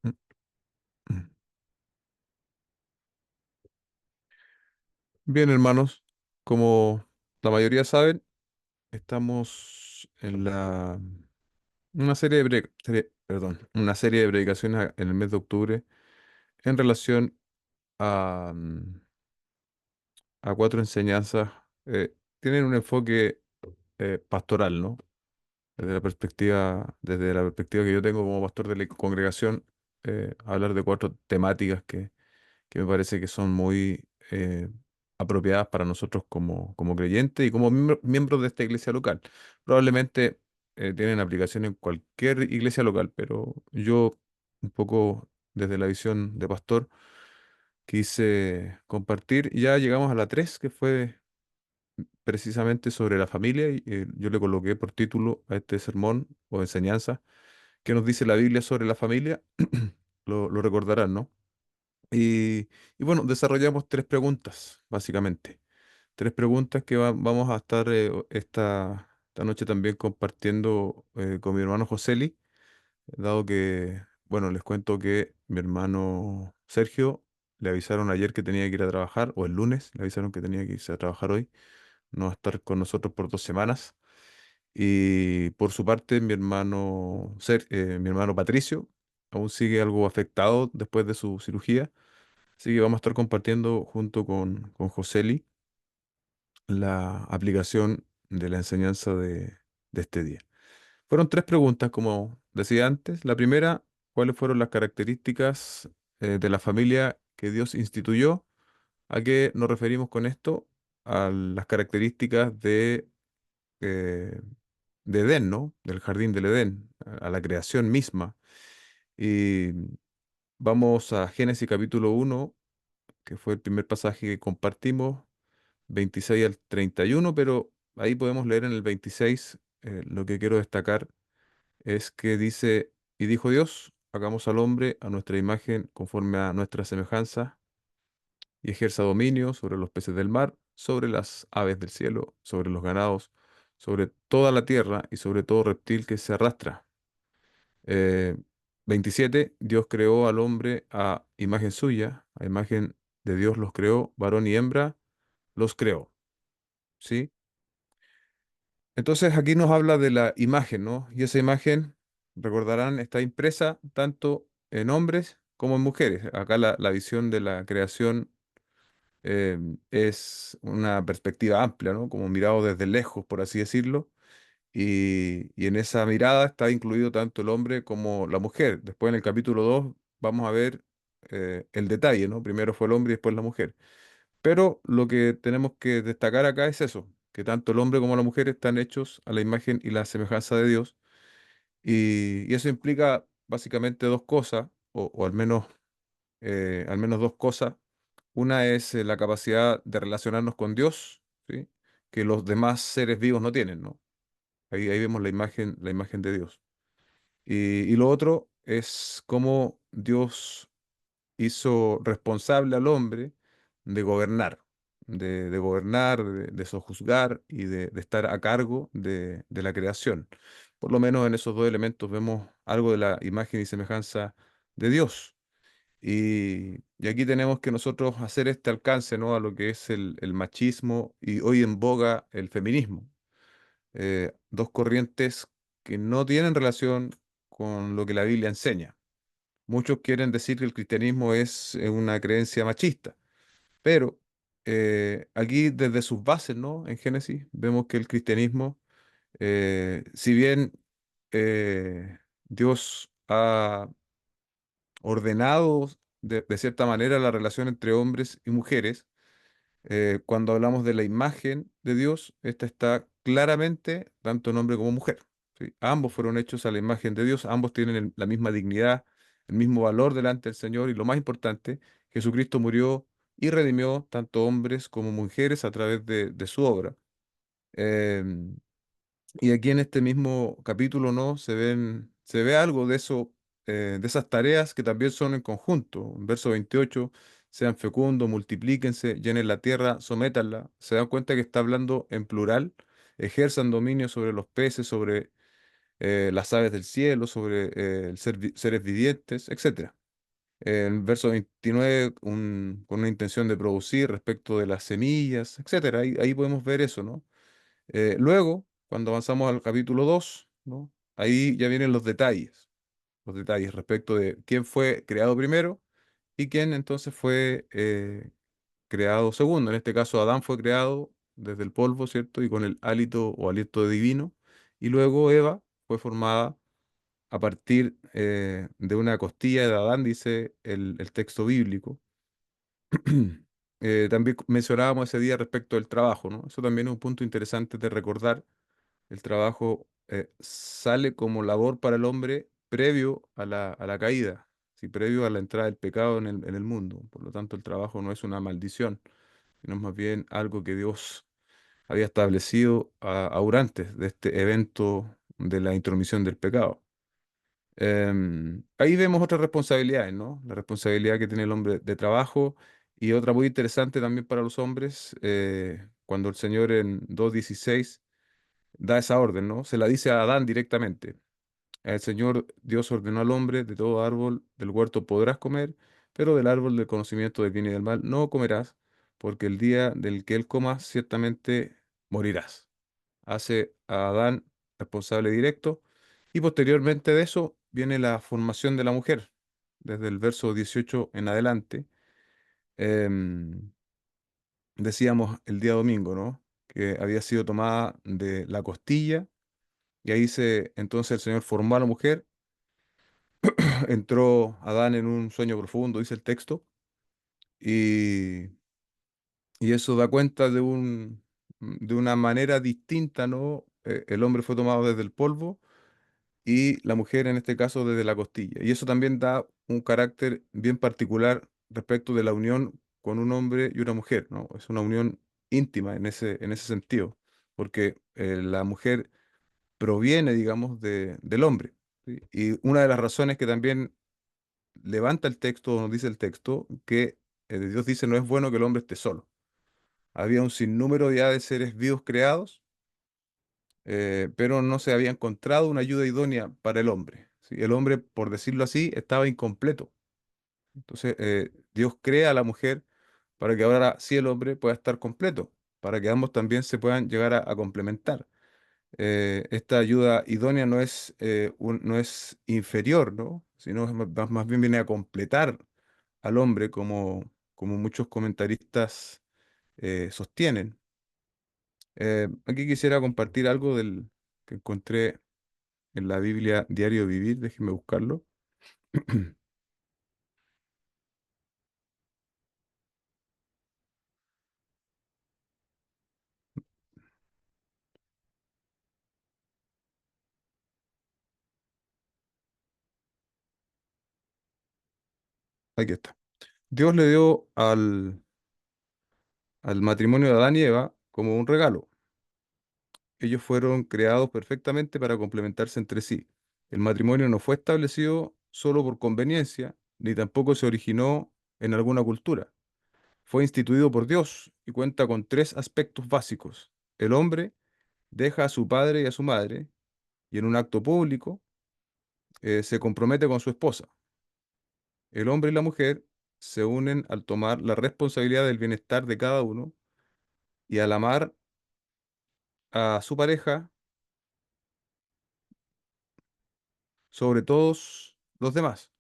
Mm, mm. Bien, hermanos, como la mayoría saben, estamos en una serie de una serie de predicaciones en el mes de octubre en relación a, a cuatro enseñanzas. Tienen un enfoque pastoral, ¿no? Desde la perspectiva que yo tengo como pastor de la congregación, hablar de cuatro temáticas que me parece que son muy apropiadas para nosotros como creyentes y como miembros de esta iglesia local. Probablemente tienen aplicación en cualquier iglesia local, pero yo, un poco desde la visión de pastor, quise compartir. Y ya llegamos a la 3 que fue precisamente sobre la familia, y yo le coloqué por título a este sermón o enseñanza: ¿qué nos dice la Biblia sobre la familia? Lo recordarán, ¿no? Y bueno, desarrollamos tres preguntas, básicamente. Tres preguntas que vamos a estar esta noche también compartiendo con mi hermano Joseli, dado que, bueno, les cuento que mi hermano Sergio le avisaron ayer que tenía que ir a trabajar, o el lunes le avisaron que tenía que irse a trabajar hoy, no va a estar con nosotros por 2 semanas. Y por su parte, mi hermano Patricio aún sigue algo afectado después de su cirugía. Así que vamos a estar compartiendo junto con Joseli la aplicación de la enseñanza de este día. Fueron tres preguntas, como decía antes. La primera: ¿cuáles fueron las características de la familia que Dios instituyó? ¿A qué nos referimos con esto? A las características eh, de Edén, ¿no? Del jardín del Edén, a la creación misma. Y vamos a Génesis capítulo 1, que fue el primer pasaje que compartimos, 26 al 31, pero ahí podemos leer en el 26. Lo que quiero destacar es que dice: y dijo Dios, hagamos al hombre a nuestra imagen, conforme a nuestra semejanza, y ejerza dominio sobre los peces del mar, sobre las aves del cielo, sobre los ganados, sobre toda la tierra y sobre todo reptil que se arrastra. Eh, 27, Dios creó al hombre a imagen suya, a imagen de Dios los creó, varón y hembra los creó. ¿Sí? Entonces aquí nos habla de la imagen, ¿no? Y esa imagen, recordarán, está impresa tanto en hombres como en mujeres. Acá la visión de la creación eh, es una perspectiva amplia, ¿no? Como mirado desde lejos, por así decirlo. Y en esa mirada está incluido tanto el hombre como la mujer. Después, en el capítulo 2 vamos a ver el detalle, ¿no? Primero fue el hombre y después la mujer. Pero lo que tenemos que destacar acá es eso, que tanto el hombre como la mujer están hechos a la imagen y la semejanza de Dios. Y eso implica básicamente dos cosas, o al menos dos cosas. Una es la capacidad de relacionarnos con Dios, ¿sí? Que los demás seres vivos no tienen, ¿no? Ahí vemos la imagen de Dios. Y lo otro es cómo Dios hizo responsable al hombre de gobernar, de sojuzgar y de estar a cargo de la creación. Por lo menos en esos dos elementos vemos algo de la imagen y semejanza de Dios. Y aquí tenemos que nosotros hacer este alcance, ¿no? A lo que es el machismo y hoy en boga el feminismo. Dos corrientes que no tienen relación con lo que la Biblia enseña. Muchos quieren decir que el cristianismo es una creencia machista, pero aquí desde sus bases, ¿no? En Génesis vemos que el cristianismo, si bien Dios ha ordenado de cierta manera la relación entre hombres y mujeres, cuando hablamos de la imagen de Dios, esta está claramente tanto en hombre como mujer. ¿Sí? Ambos fueron hechos a la imagen de Dios, ambos tienen la misma dignidad, el mismo valor delante del Señor, y lo más importante, Jesucristo murió y redimió tanto hombres como mujeres a través de su obra. Em, y aquí en este mismo capítulo, ¿no? Se ve algo de eso, de esas tareas que también son en conjunto. En verso 28: sean fecundos, multiplíquense, llenen la tierra, sométanla. Se dan cuenta que está hablando en plural: ejerzan dominio sobre los peces, sobre las aves del cielo, sobre seres vivientes, etcétera. El verso 29, con una intención de producir respecto de las semillas, etcétera. Ahí podemos ver eso, ¿no? Luego, cuando avanzamos al capítulo 2, ¿no? Ahí ya vienen los detalles respecto de quién fue creado primero y quién entonces fue creado segundo. En este caso, Adán fue creado desde el polvo, ¿cierto? Y con el hálito o aliento divino. Y luego Eva fue formada a partir de una costilla de Adán, dice el texto bíblico. También mencionábamos ese día respecto del trabajo, ¿no? Eso también es un punto interesante de recordar. El trabajo sale como labor para el hombre previo a la caída, sí, previo a la entrada del pecado en el mundo. Por lo tanto, el trabajo no es una maldición, sino más bien algo que Dios había establecido aún antes de este evento de la intromisión del pecado. Ahí vemos otras responsabilidades, ¿no? La responsabilidad que tiene el hombre de trabajo y otra muy interesante también para los hombres, cuando el Señor en 2:16 da esa orden, ¿no? Se la dice a Adán directamente. El Señor Dios ordenó al hombre: de todo árbol del huerto podrás comer, pero del árbol del conocimiento del bien y del mal no comerás, porque el día del que él comas ciertamente morirás. Hace a Adán responsable directo, y posteriormente de eso viene la formación de la mujer, desde el verso 18 en adelante. Em, Decíamos el día domingo, ¿no? Que había sido tomada de la costilla, y ahí entonces el Señor formó a la mujer. Entró Adán en un sueño profundo, dice el texto, y, y eso da cuenta de una manera distinta, ¿no? El hombre fue tomado desde el polvo y la mujer en este caso desde la costilla. Y eso también da un carácter bien particular respecto de la unión con un hombre y una mujer, ¿no? Es una unión íntima en ese sentido, porque la mujer proviene, digamos, del hombre, ¿sí? Y una de las razones que también levanta el texto, nos dice el texto, que Dios dice: no es bueno que el hombre esté solo. Había un sinnúmero ya de seres vivos creados, pero no se había encontrado una ayuda idónea para el hombre, ¿sí? El hombre, por decirlo así, estaba incompleto. Entonces, Dios crea a la mujer para que ahora sí el hombre pueda estar completo, para que ambos también se puedan llegar a complementar. Esta ayuda idónea no es inferior, ¿no? Sino más bien viene a completar al hombre, como muchos comentaristas sostienen. Aquí quisiera compartir algo que encontré en la Biblia Diario Vivir, déjeme buscarlo. Aquí está. Dios le dio al matrimonio de Adán y Eva como un regalo. Ellos fueron creados perfectamente para complementarse entre sí. El matrimonio no fue establecido solo por conveniencia, ni tampoco se originó en alguna cultura. Fue instituido por Dios y cuenta con tres aspectos básicos. El hombre deja a su padre y a su madre, y en un acto público se compromete con su esposa. El hombre y la mujer se unen al tomar la responsabilidad del bienestar de cada uno y al amar a su pareja sobre todos los demás.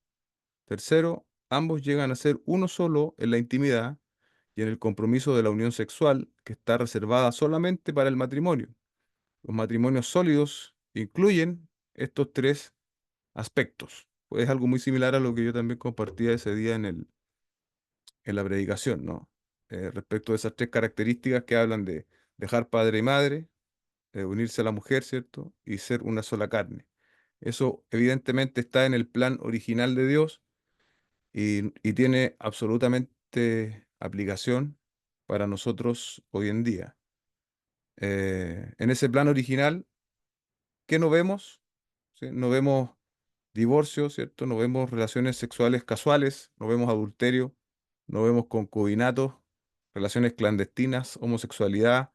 Tercero, ambos llegan a ser uno solo en la intimidad y en el compromiso de la unión sexual, que está reservada solamente para el matrimonio. Los matrimonios sólidos incluyen estos tres aspectos. Pues es algo muy similar a lo que yo también compartía ese día en la predicación, ¿no? Respecto de esas tres características que hablan de dejar padre y madre, unirse a la mujer, ¿cierto? Y ser una sola carne. Eso evidentemente está en el plan original de Dios, y tiene absolutamente aplicación para nosotros hoy en día. En ese plan original, ¿qué no vemos? ¿Sí? No vemos divorcio, ¿cierto? No vemos relaciones sexuales casuales, no vemos adulterio, no vemos concubinatos, relaciones clandestinas, homosexualidad,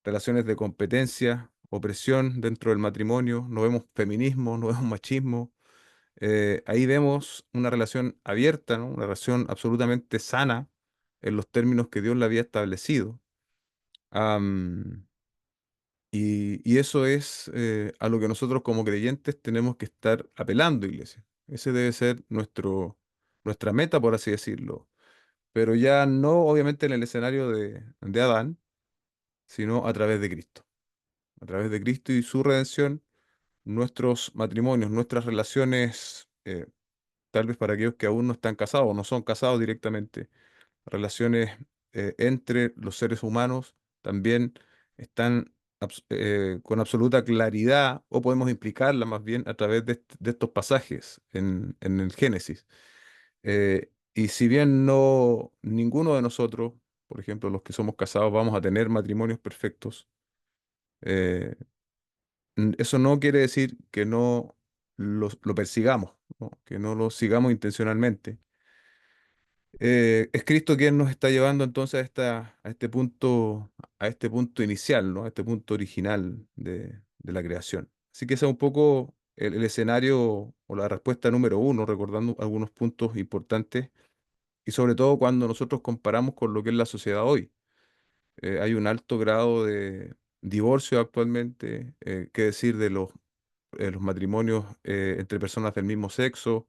relaciones de competencia opresión dentro del matrimonio, no vemos feminismo, no vemos machismo. Ahí vemos una relación abierta, ¿no? Una relación absolutamente sana en los términos que Dios la había establecido. Am, y eso es a lo que nosotros como creyentes tenemos que estar apelando, iglesia. Ese debe ser nuestra meta, por así decirlo. Pero ya no obviamente en el escenario de Adán, sino a través de Cristo. A través de Cristo y su redención, nuestros matrimonios, nuestras relaciones, tal vez para aquellos que aún no están casados o no son casados directamente, relaciones entre los seres humanos también están con absoluta claridad, o podemos implicarla más bien a través de estos pasajes en el Génesis. Y si bien no ninguno de nosotros, por ejemplo, los que somos casados, vamos a tener matrimonios perfectos, eh, eso no quiere decir que no lo persigamos, ¿no? Que no lo sigamos intencionalmente. Es Cristo quien nos está llevando entonces a este punto inicial, ¿no? A este punto original de la creación. Así que ese es un poco el escenario o la respuesta número uno, recordando algunos puntos importantes y sobre todo cuando nosotros comparamos con lo que es la sociedad hoy. Hay un alto grado de divorcio actualmente, qué decir de los matrimonios entre personas del mismo sexo,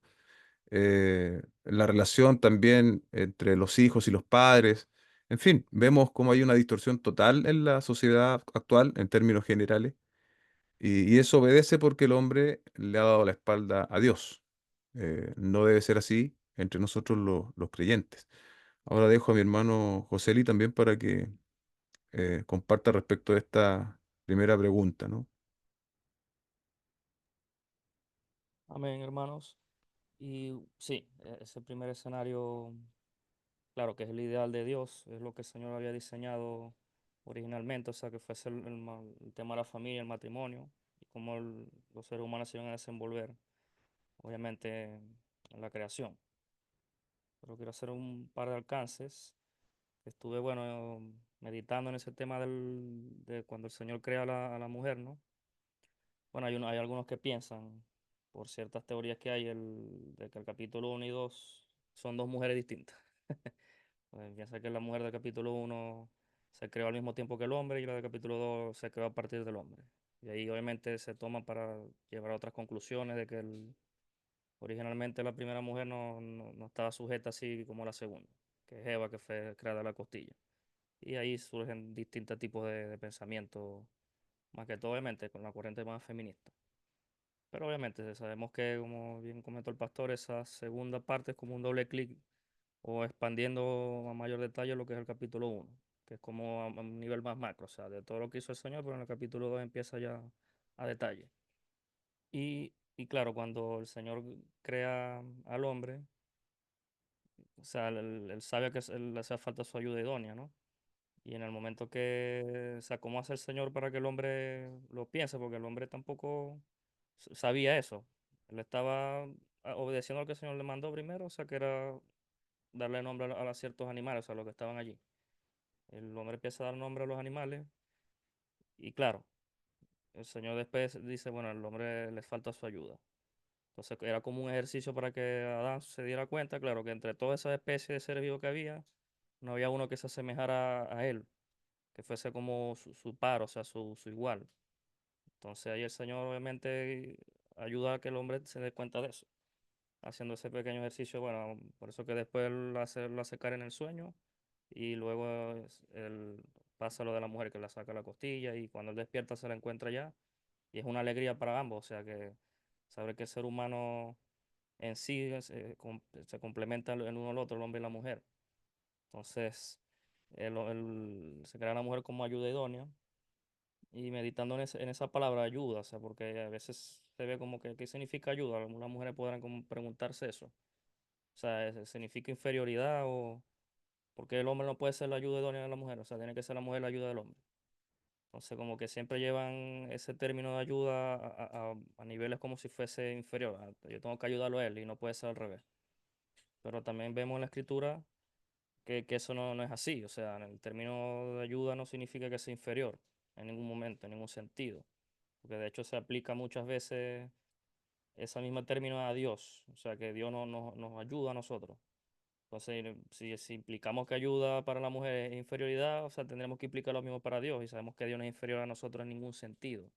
la relación también entre los hijos y los padres. En fin, vemos cómo hay una distorsión total en la sociedad actual en términos generales y eso obedece porque el hombre le ha dado la espalda a Dios. No debe ser así entre nosotros los creyentes. Ahora dejo a mi hermano Joseli también para que comparta respecto de esta primera pregunta, ¿no? Amén, hermanos. Y sí, ese primer escenario, claro que es el ideal de Dios, es lo que el Señor había diseñado originalmente, o sea, que fuese el tema de la familia, el matrimonio, y cómo los seres humanos se iban a desenvolver, obviamente, en la creación. Pero quiero hacer un par de alcances. Estuve, bueno, meditando en ese tema de cuando el Señor crea a la mujer, ¿no? Bueno, hay algunos que piensan, por ciertas teorías que hay, de que el capítulo 1 y 2 son dos mujeres distintas. Piensa que la mujer del capítulo 1 se creó al mismo tiempo que el hombre y la del capítulo 2 se creó a partir del hombre. Y ahí obviamente se toma para llevar a otras conclusiones de que originalmente la primera mujer no estaba sujeta así como la segunda, que es Eva, que fue creada de la costilla. Y ahí surgen distintos tipos de pensamientos, más que todo obviamente con la corriente más feminista. Pero obviamente sabemos que, como bien comentó el pastor, esa segunda parte es como un doble clic o expandiendo a mayor detalle lo que es el capítulo 1, que es como a un nivel más macro, o sea, de todo lo que hizo el Señor, pero en el capítulo 2 empieza ya a detalle. Y claro, cuando el Señor crea al hombre, o sea, él sabe que le hace falta su ayuda idónea, ¿no? Y en el momento que, o sea, ¿cómo hace el Señor para que el hombre lo piense? Porque el hombre tampoco sabía eso. Él estaba obedeciendo lo que el Señor le mandó primero, o sea, que era darle nombre a ciertos animales, o sea, los que estaban allí. El hombre empieza a dar nombre a los animales y claro, el Señor después dice, bueno, al hombre le falta su ayuda. Entonces era como un ejercicio para que Adán se diera cuenta, claro, que entre todas esas especies de seres vivos que había, no había uno que se asemejara a él, que fuese como su par, o sea, su igual. Entonces ahí el Señor obviamente ayuda a que el hombre se dé cuenta de eso, haciendo ese pequeño ejercicio, bueno, por eso que después lo hace caer en el sueño y luego él pasa lo de la mujer que la saca la costilla y cuando él despierta se la encuentra ya y es una alegría para ambos, o sea que saber que el ser humano en sí se complementa el uno al otro, el hombre y la mujer. Entonces, se crea la mujer como ayuda idónea y meditando en esa palabra ayuda, o sea, porque a veces se ve como que, ¿qué significa ayuda? Algunas mujeres podrán como preguntarse eso. O sea, ¿significa inferioridad o porque el hombre no puede ser la ayuda idónea de la mujer? O sea, tiene que ser la mujer la ayuda del hombre. Entonces, como que siempre llevan ese término de ayuda a niveles como si fuese inferior. Yo tengo que ayudarlo a él y no puede ser al revés. Pero también vemos en la escritura que eso no es así. O sea, en el término de ayuda no significa que sea inferior. en ningún momento, en ningún sentido, porque de hecho se aplica muchas veces ese mismo término a Dios, o sea que Dios nos ayuda a nosotros. Entonces, si implicamos que ayuda para la mujer es inferioridad, o sea, tendremos que implicar lo mismo para Dios y sabemos que Dios no es inferior a nosotros en ningún sentido,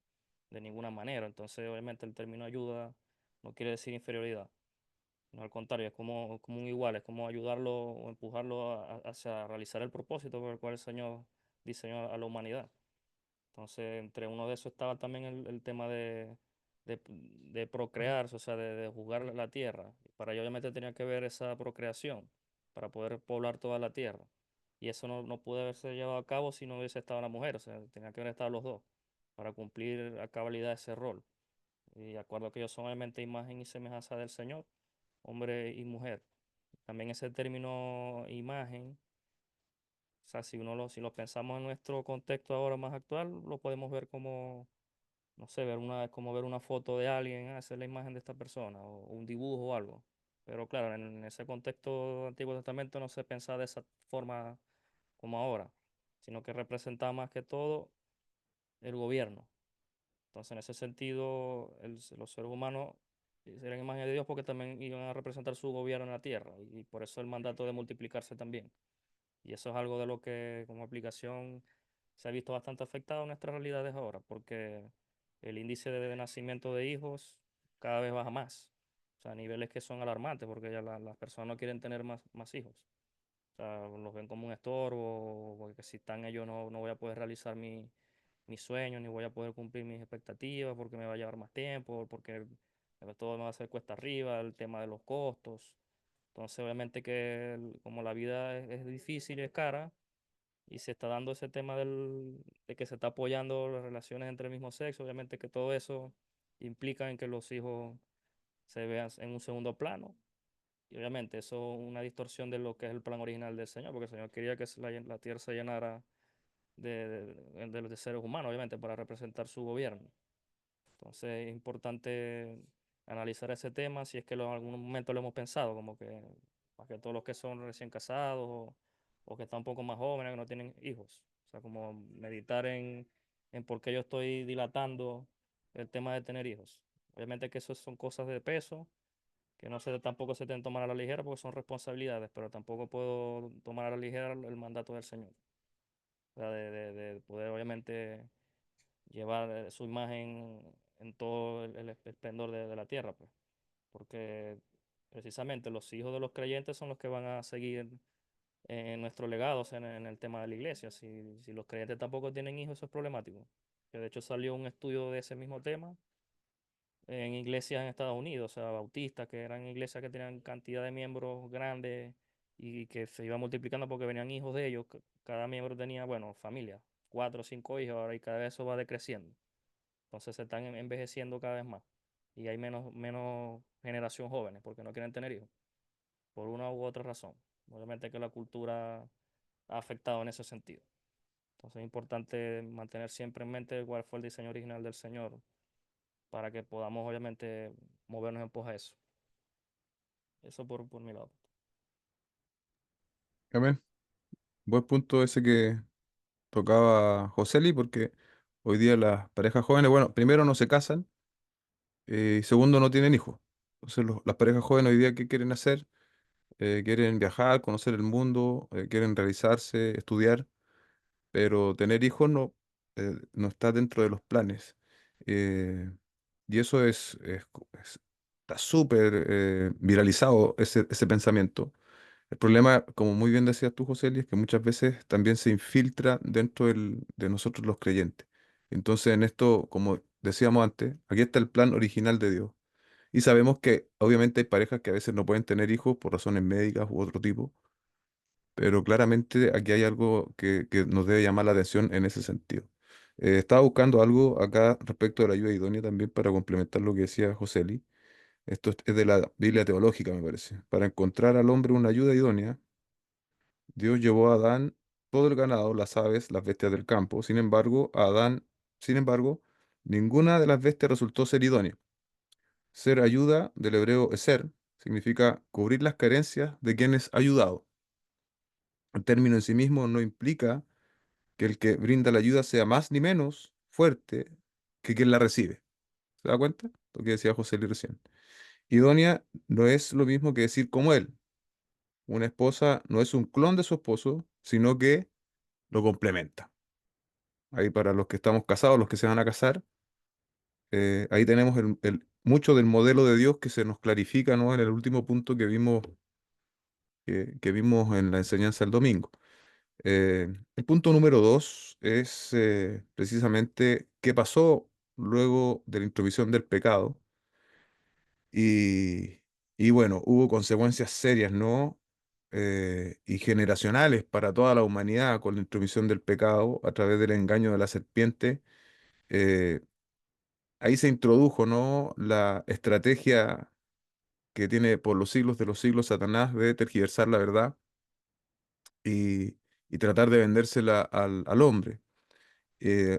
de ninguna manera. Entonces, obviamente, el término ayuda no quiere decir inferioridad. No, al contrario, es como un igual, es como ayudarlo o empujarlo hacia realizar el propósito por el cual el Señor diseñó a la humanidad. Entonces, entre uno de esos estaba también el tema de procrear, o sea, de jugar la tierra. Para ello, obviamente, tenía que ver esa procreación para poder poblar toda la tierra. Y eso no pudo haberse llevado a cabo si no hubiese estado la mujer, o sea, tenía que haber estado los dos para cumplir a cabalidad ese rol. Y de acuerdo a que ellos son obviamente imagen y semejanza del Señor, hombre y mujer. También ese término imagen, o sea, si lo pensamos en nuestro contexto ahora más actual, lo podemos ver como, no sé, como ver una foto de alguien, esa es la imagen de esta persona, o un dibujo o algo. Pero claro, en ese contexto del Antiguo Testamento no se pensaba de esa forma como ahora, sino que representaba más que todo el gobierno. Entonces, en ese sentido, los seres humanos eran imagen de Dios porque también iban a representar su gobierno en la tierra, y por eso el mandato de multiplicarse también. Y eso es algo de lo que como aplicación se ha visto bastante afectado en nuestras realidades ahora, porque el índice de nacimiento de hijos cada vez baja más. O sea, a niveles que son alarmantes, porque ya las personas no quieren tener más hijos. O sea, los ven como un estorbo, porque si están ellos no voy a poder realizar mis sueños, ni voy a poder cumplir mis expectativas, porque me va a llevar más tiempo, porque todo me va a hacer cuesta arriba, el tema de los costos. Entonces, obviamente que como la vida es difícil y es cara, y se está dando ese tema de que se está apoyando las relaciones entre el mismo sexo, obviamente que todo eso implica en que los hijos se vean en un segundo plano. Y obviamente eso es una distorsión de lo que es el plan original del Señor, porque el Señor quería que la tierra se llenara de seres humanos, obviamente, para representar su gobierno. Entonces es importante analizar ese tema si es que en algún momento lo hemos pensado, como que más que todos los que son recién casados o que están un poco más jóvenes, que no tienen hijos. O sea, como meditar en por qué yo estoy dilatando el tema de tener hijos. Obviamente que eso son cosas de peso, que tampoco se deben tomar a la ligera porque son responsabilidades, pero tampoco puedo tomar a la ligera el mandato del Señor. O sea, de poder obviamente llevar su imagen en todo el esplendor de la tierra, pues. Porque precisamente los hijos de los creyentes son los que van a seguir en nuestros legados en el tema de la iglesia. Si los creyentes tampoco tienen hijos, eso es problemático. Que de hecho salió un estudio de ese mismo tema en iglesias en Estados Unidos, o sea, bautistas, que eran iglesias que tenían cantidad de miembros grandes y que se iba multiplicando porque venían hijos de ellos. Cada miembro tenía, bueno, familia, 4 o 5 hijos ahora, y cada vez eso va decreciendo. Entonces se están envejeciendo cada vez más y hay menos generación jóvenes porque no quieren tener hijos, por una u otra razón. Obviamente que la cultura ha afectado en ese sentido. Entonces es importante mantener siempre en mente cuál fue el diseño original del Señor para que podamos obviamente movernos en pos a eso. Eso por mi lado. Amén. Buen punto ese que tocaba Joseli, porque hoy día las parejas jóvenes, bueno, primero no se casan, y segundo no tienen hijos. Entonces las parejas jóvenes hoy día, ¿qué quieren hacer? Quieren viajar, conocer el mundo, quieren realizarse, estudiar, pero tener hijos no está dentro de los planes. Eh, y eso está súper viralizado ese pensamiento. El problema, como muy bien decías tú, José, es que muchas veces también se infiltra dentro de nosotros los creyentes. Entonces, en esto, como decíamos antes, aquí está el plan original de Dios. Y sabemos que obviamente hay parejas que a veces no pueden tener hijos por razones médicas u otro tipo, pero claramente aquí hay algo que nos debe llamar la atención en ese sentido. Estaba buscando algo acá respecto de la ayuda idónea también para complementar lo que decía José. Esto es de la Biblia teológica, me parece. Para encontrar al hombre una ayuda idónea, Dios llevó a Adán todo el ganado, las aves, las bestias del campo. Sin embargo, ninguna de las bestias resultó ser idónea. Ser ayuda, del hebreo eser, significa cubrir las carencias de quien es ayudado. El término en sí mismo no implica que el que brinda la ayuda sea más ni menos fuerte que quien la recibe. ¿Se da cuenta? Lo que decía José Luis recién. Idónea no es lo mismo que decir como él. Una esposa no es un clon de su esposo, sino que lo complementa. Ahí para los que estamos casados, los que se van a casar, ahí tenemos mucho del modelo de Dios que se nos clarifica, ¿no? En el último punto que vimos en la enseñanza del domingo. El punto número dos es precisamente qué pasó luego de la intromisión del pecado. Y, y bueno, hubo consecuencias serias, ¿no? Y generacionales para toda la humanidad con la intromisión del pecado a través del engaño de la serpiente. Eh, Ahí se introdujo, ¿no? La estrategia que tiene por los siglos de los siglos Satanás de tergiversar la verdad y, y tratar de vendérsela al hombre.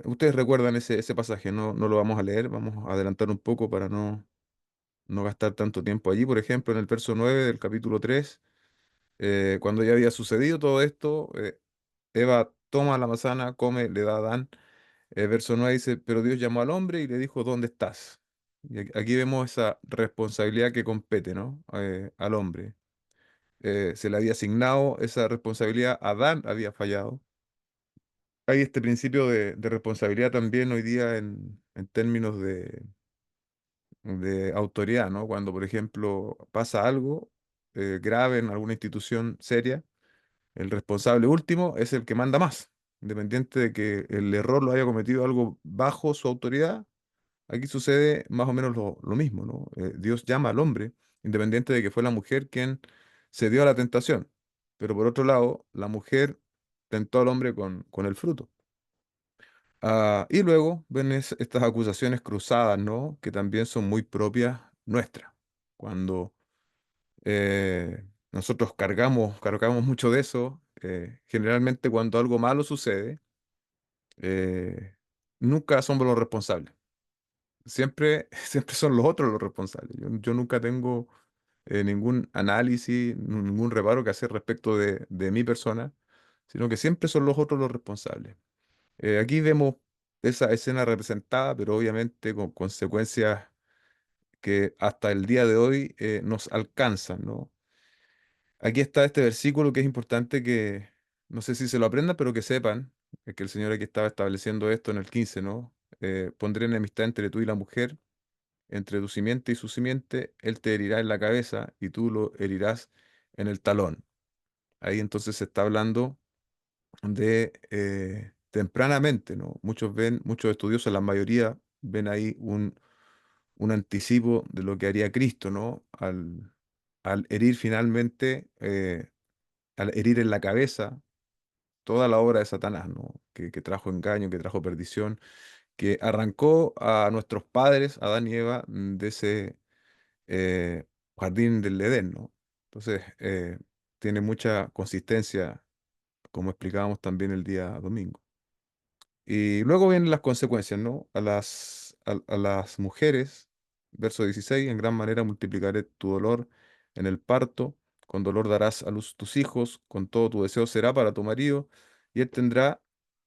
Ustedes recuerdan ese pasaje, no, no lo vamos a leer, vamos a adelantar un poco para no gastar tanto tiempo allí. Por ejemplo, en el verso 9 del capítulo 3, cuando ya había sucedido todo esto, Eva toma la manzana, come, le da a Adán. Verso 9 dice, pero Dios llamó al hombre y le dijo, ¿dónde estás? Y aquí vemos esa responsabilidad que compete, ¿no? Al hombre. Se le había asignado esa responsabilidad, Adán había fallado. Hay este principio de responsabilidad también hoy día en términos de autoridad, ¿no? Cuando, por ejemplo, pasa algo grave en alguna institución seria, el responsable último es el que manda más, independiente de que el error lo haya cometido algo bajo su autoridad. Aquí sucede más o menos lo mismo, ¿no? Dios llama al hombre, independiente de que fue la mujer quien se dio a la tentación. Pero por otro lado, la mujer tentó al hombre con el fruto. Y luego ven estas acusaciones cruzadas, ¿no? Que también son muy propias nuestras. Cuando nosotros cargamos mucho de eso, generalmente cuando algo malo sucede, eh, nunca somos los responsables. Siempre, siempre son los otros los responsables. Yo nunca tengo ningún análisis, ningún reparo que hacer respecto de mi persona, sino que siempre son los otros los responsables. Aquí vemos esa escena representada, pero obviamente con consecuencias que hasta el día de hoy nos alcanzan, ¿no? Aquí está este versículo que es importante que, no sé si se lo aprendan, pero que sepan que el Señor aquí estaba estableciendo esto en el 15, ¿no? Pondré enemistad entre tú y la mujer, entre tu simiente y su simiente, él te herirá en la cabeza y tú lo herirás en el talón. Ahí entonces se está hablando de tempranamente, ¿no? Muchos estudiosos, la mayoría ven ahí un anticipo de lo que haría Cristo, ¿no? Al herir finalmente, al herir en la cabeza toda la obra de Satanás, ¿no? Que trajo engaño, que trajo perdición, que arrancó a nuestros padres, Adán y Eva, de ese jardín del Edén, ¿no? Entonces, tiene mucha consistencia, como explicábamos también el día domingo. Y luego vienen las consecuencias, ¿no? A las mujeres, verso 16, en gran manera multiplicaré tu dolor en el parto, con dolor darás a luz tus hijos, con todo tu deseo será para tu marido, y él tendrá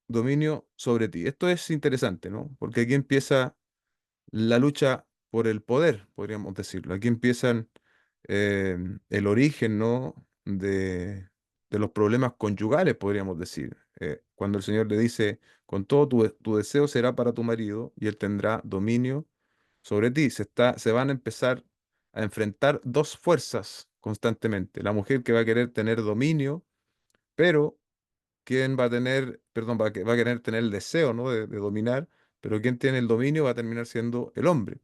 dominio sobre ti. Esto es interesante, ¿no? Porque aquí empieza la lucha por el poder, podríamos decirlo. Aquí empiezan eh, el origen, ¿no? de los problemas conyugales, podríamos decir. Cuando el Señor le dice, con todo tu deseo será para tu marido y él tendrá dominio sobre ti. Se van a empezar a enfrentar dos fuerzas constantemente. La mujer que va a querer tener dominio, pero ¿quién va a tener, perdón, va a querer tener el deseo, ¿no? de dominar, pero quien tiene el dominio va a terminar siendo el hombre.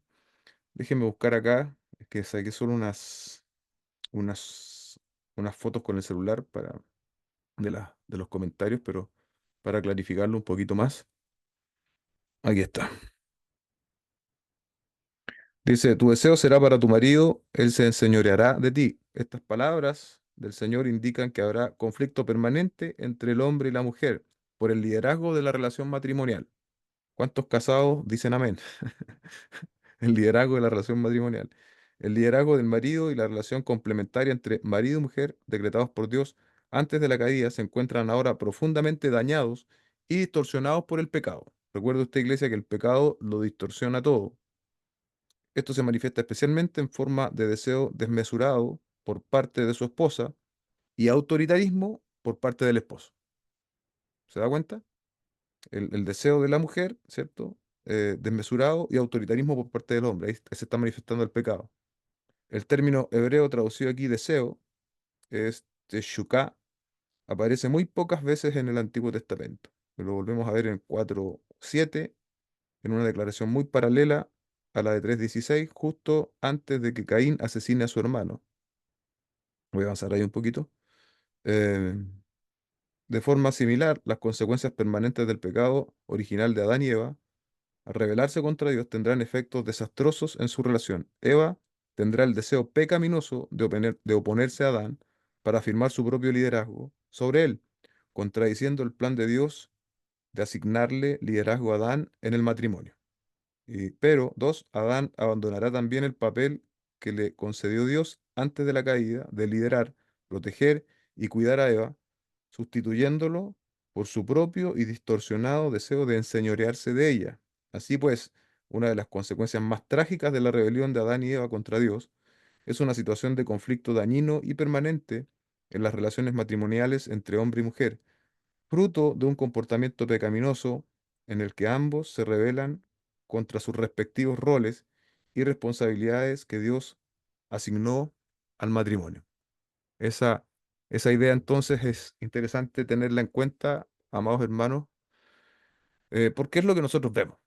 Déjenme buscar acá, es que saqué solo unas, unas fotos con el celular de los comentarios, pero para clarificarlo un poquito más, aquí está. Dice, tu deseo será para tu marido, él se enseñoreará de ti. Estas palabras del Señor indican que habrá conflicto permanente entre el hombre y la mujer por el liderazgo de la relación matrimonial. ¿Cuántos casados dicen amén? El liderazgo de la relación matrimonial. El liderazgo del marido y la relación complementaria entre marido y mujer, decretados por Dios antes de la caída, se encuentran ahora profundamente dañados y distorsionados por el pecado. Recuerda usted, iglesia, que el pecado lo distorsiona todo. Esto se manifiesta especialmente en forma de deseo desmesurado por parte de su esposa y autoritarismo por parte del esposo. ¿Se da cuenta? El deseo de la mujer, ¿cierto? Desmesurado y autoritarismo por parte del hombre. Ahí se está manifestando el pecado. El término hebreo traducido aquí deseo es teshuká. Aparece muy pocas veces en el Antiguo Testamento. Lo volvemos a ver en 4:7, en una declaración muy paralela a la de 3:16, justo antes de que Caín asesine a su hermano. Voy a avanzar ahí un poquito. Eh, de forma similar, las consecuencias permanentes del pecado original de Adán y Eva, al rebelarse contra Dios, tendrán efectos desastrosos en su relación. Eva tendrá el deseo pecaminoso de oponerse a Adán para afirmar su propio liderazgo sobre él, contradiciendo el plan de Dios de asignarle liderazgo a Adán en el matrimonio. Pero, dos, Adán abandonará también el papel que le concedió Dios antes de la caída de liderar, proteger y cuidar a Eva, sustituyéndolo por su propio y distorsionado deseo de enseñorearse de ella. Así pues, una de las consecuencias más trágicas de la rebelión de Adán y Eva contra Dios es una situación de conflicto dañino y permanente en las relaciones matrimoniales entre hombre y mujer, fruto de un comportamiento pecaminoso en el que ambos se rebelan contra sus respectivos roles y responsabilidades que Dios asignó al matrimonio. Esa, esa idea entonces es interesante tenerla en cuenta, amados hermanos, porque es lo que nosotros vemos.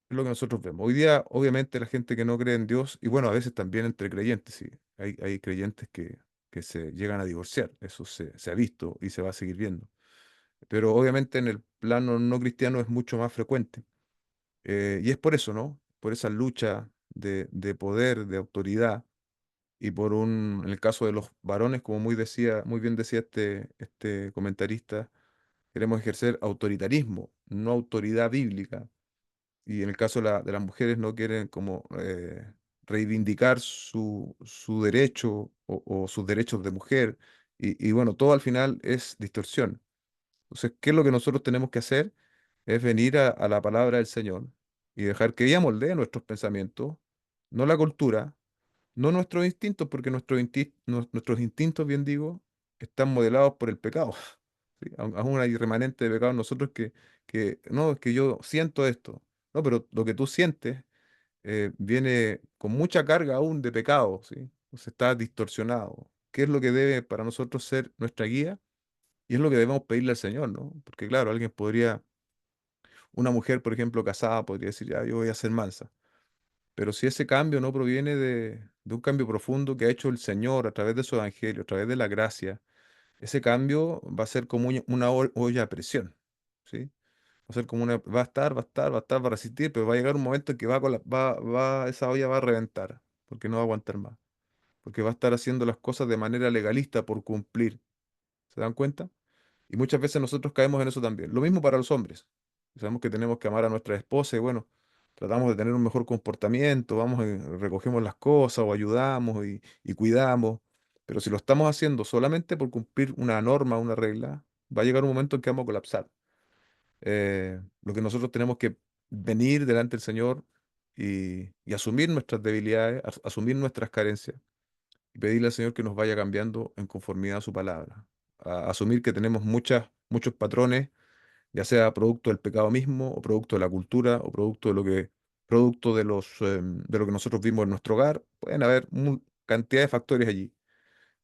Es lo que nosotros vemos. Hoy día, obviamente, la gente que no cree en Dios, y bueno, a veces también entre creyentes, sí. Hay creyentes que se llegan a divorciar. Eso se ha visto y se va a seguir viendo, pero obviamente en el plano no cristiano es mucho más frecuente. Y es por eso, ¿no? Por esa lucha de poder, de autoridad, y en el caso de los varones, como muy bien decía este comentarista, queremos ejercer autoritarismo, no autoridad bíblica. Y en el caso de las mujeres no quieren como reivindicar su derecho o sus derechos de mujer. Y bueno, todo al final es distorsión. Entonces, ¿qué es lo que nosotros tenemos que hacer? Es venir a la palabra del Señor y dejar que ella moldee nuestros pensamientos, no la cultura, no nuestros instintos, porque nuestros instintos, bien digo, están modelados por el pecado. ¿Sí? Aún hay remanente de pecado en nosotros no, es que yo siento esto. No, pero lo que tú sientes viene con mucha carga aún de pecado, ¿sí? Entonces está distorsionado. ¿Qué es lo que debe para nosotros ser nuestra guía? Y es lo que debemos pedirle al Señor, ¿no? Porque claro, una mujer, por ejemplo, casada, podría decir, ya, yo voy a ser mansa. Pero si ese cambio no proviene de un cambio profundo que ha hecho el Señor a través de su evangelio, a través de la gracia, ese cambio va a ser como olla a presión, ¿sí? Va a ser como va a estar, va a estar, va a estar, va a resistir, pero va a llegar un momento en que esa olla va a reventar, porque no va a aguantar más, porque va a estar haciendo las cosas de manera legalista por cumplir. ¿Se dan cuenta? Y muchas veces nosotros caemos en eso también. Lo mismo para los hombres. Sabemos que tenemos que amar a nuestra esposa y bueno, tratamos de tener un mejor comportamiento, vamos y recogemos las cosas o ayudamos y cuidamos. Pero si lo estamos haciendo solamente por cumplir una norma, una regla, va a llegar un momento en que vamos a colapsar. Lo que nosotros tenemos que venir delante del Señor y asumir nuestras debilidades, asumir nuestras carencias y pedirle al Señor que nos vaya cambiando en conformidad a su palabra. Asumir que tenemos muchos patrones, ya sea producto del pecado mismo, o producto de la cultura, o producto de lo que nosotros vimos en nuestro hogar. Pueden haber cantidad de factores allí,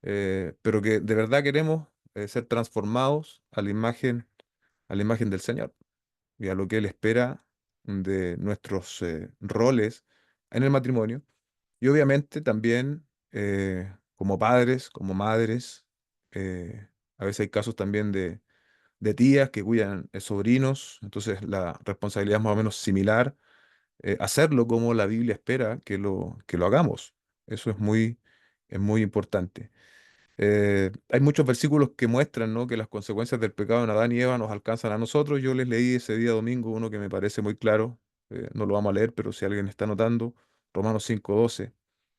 pero que de verdad queremos ser transformados a la imagen del Señor y a lo que Él espera de nuestros roles en el matrimonio. Y obviamente también como padres, como madres, a veces hay casos también de tías que cuidan sobrinos, entonces la responsabilidad es más o menos similar, hacerlo como la Biblia espera que lo hagamos. Eso es muy importante. Hay muchos versículos que muestran, ¿no?, que las consecuencias del pecado en Adán y Eva nos alcanzan a nosotros. Yo les leí ese día domingo uno que me parece muy claro. No lo vamos a leer, pero si alguien está notando, Romanos 5:12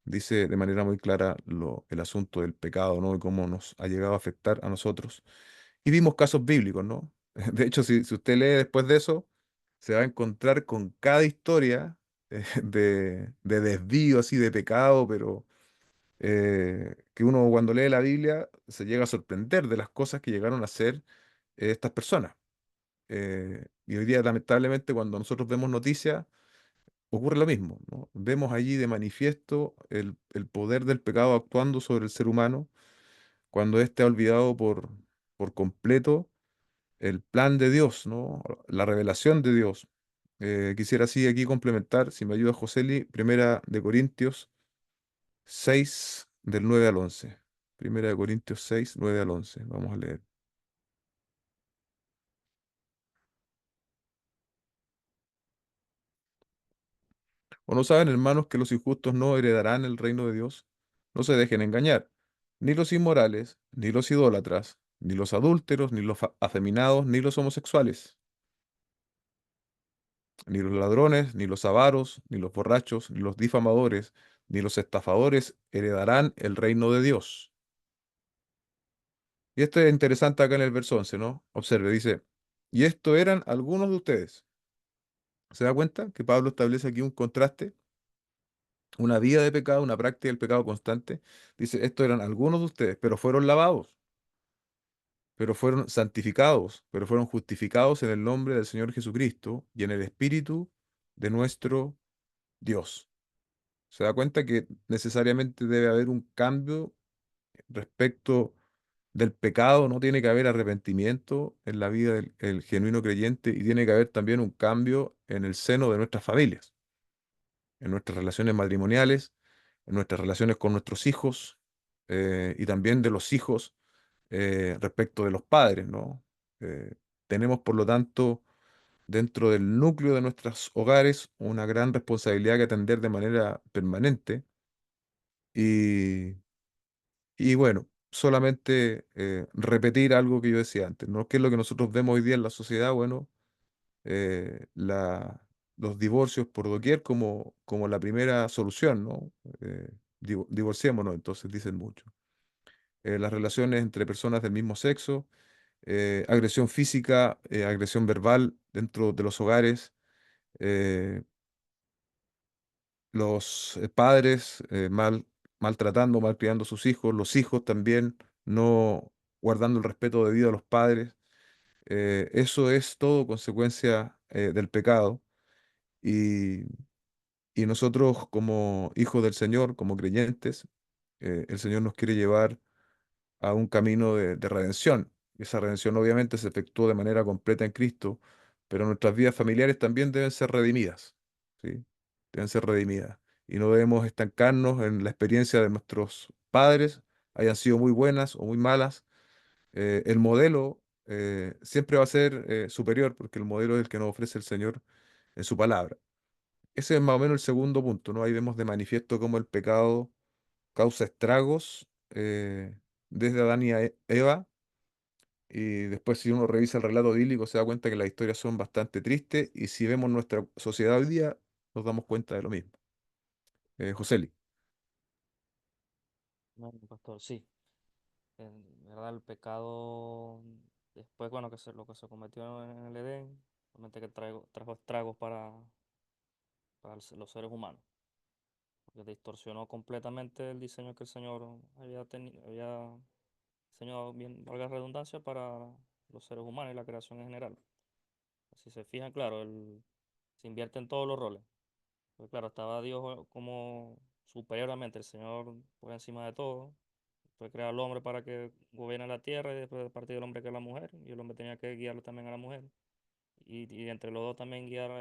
dice de manera muy clara el asunto del pecado, ¿no?, y cómo nos ha llegado a afectar a nosotros. Y vimos casos bíblicos, ¿no? De hecho, si usted lee después de eso, se va a encontrar con cada historia de desvío, así, de pecado, pero que uno cuando lee la Biblia se llega a sorprender de las cosas que llegaron a hacer estas personas. Y hoy día, lamentablemente, cuando nosotros vemos noticias, ocurre lo mismo, ¿no? Vemos allí de manifiesto el poder del pecado actuando sobre el ser humano cuando éste ha olvidado por completo el plan de Dios, ¿no? La revelación de Dios. Quisiera así aquí complementar, si me ayuda Joseli, Primera de Corintios 6 del 9 al 11. Primera de Corintios 6 9 al 11. Vamos a leer. ¿O no saben, hermanos, que los injustos no heredarán el reino de Dios? No se dejen engañar. Ni los inmorales, ni los idólatras, ni los adúlteros, ni los afeminados, ni los homosexuales, ni los ladrones, ni los avaros, ni los borrachos, ni los difamadores, ni los estafadores heredarán el reino de Dios. Y esto es interesante acá en el verso 11, ¿no? Observe, dice, y esto eran algunos de ustedes. ¿Se da cuenta que Pablo establece aquí un contraste? Una vida de pecado, una práctica del pecado constante. Dice, estos eran algunos de ustedes, pero fueron lavados, pero fueron santificados, pero fueron justificados en el nombre del Señor Jesucristo y en el Espíritu de nuestro Dios. Se da cuenta que necesariamente debe haber un cambio respecto del pecado, no tiene que haber arrepentimiento en la vida del el genuino creyente y tiene que haber también un cambio en el seno de nuestras familias, en nuestras relaciones matrimoniales, en nuestras relaciones con nuestros hijos y también de los hijos respecto de los padres, ¿no? Tenemos, por lo tanto, dentro del núcleo de nuestros hogares una gran responsabilidad que atender de manera permanente y, y bueno, solamente repetir algo que yo decía antes, ¿no? ¿Qué es lo que nosotros vemos hoy día en la sociedad? Bueno, los divorcios por doquier como la primera solución, ¿no? Divorciémonos, entonces dicen mucho. Las relaciones entre personas del mismo sexo, agresión física, agresión verbal dentro de los hogares, eh, los padres maltratando, malcriando a sus hijos, los hijos también no guardando el respeto debido a los padres. Eso es todo consecuencia del pecado. Y, y nosotros como hijos del Señor, como creyentes, el Señor nos quiere llevar a un camino de redención. Y esa redención obviamente se efectuó de manera completa en Cristo, pero nuestras vidas familiares también deben ser redimidas, ¿sí? Deben ser redimidas. Y no debemos estancarnos en la experiencia de nuestros padres, hayan sido muy buenas o muy malas. El modelo siempre va a ser superior porque el modelo es el que nos ofrece el Señor en su palabra. Ese es más o menos el segundo punto, ¿no? Ahí vemos de manifiesto cómo el pecado causa estragos desde Adán y a Eva. Y después, si uno revisa el relato bíblico, se da cuenta que las historias son bastante tristes. Y si vemos nuestra sociedad hoy día, nos damos cuenta de lo mismo. Joseli. Bueno, pastor, sí. En verdad, el pecado, después, bueno, lo que se cometió en el Edén, realmente que trajo estragos para los seres humanos, porque distorsionó completamente el diseño que el Señor había diseñado, bien, valga la redundancia, para los seres humanos y la creación en general. Si se fijan, claro, se invierte en todos los roles. Pues claro, estaba Dios como superiormente, el Señor por encima de todo. Fue crear al hombre para que gobierne la tierra y después de parte del hombre que es la mujer. Y el hombre tenía que guiarlo también a la mujer. Y entre los dos también guiar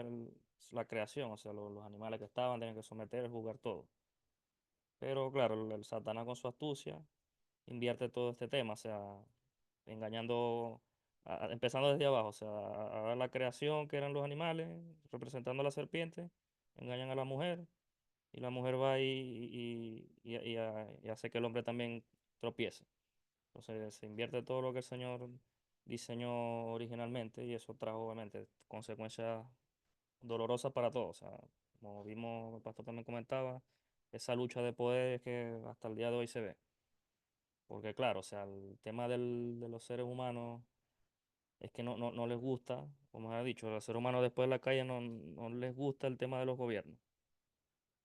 la creación, o sea, los animales que estaban tenían que someter, jugar todo. Pero claro, el Satanás con su astucia invierte todo este tema, o sea, engañando, empezando desde abajo, o sea, a la creación que eran los animales, representando a la serpiente, engañan a la mujer y la mujer va y hace que el hombre también tropiece. Entonces se invierte todo lo que el Señor diseñó originalmente y eso trajo obviamente consecuencias dolorosas para todos. O sea, como vimos, el pastor también comentaba, esa lucha de poder que hasta el día de hoy se ve. Porque claro, o sea, el tema de los seres humanos es que no les gusta, como ha dicho, al ser humano después de la calle no les gusta el tema de los gobiernos.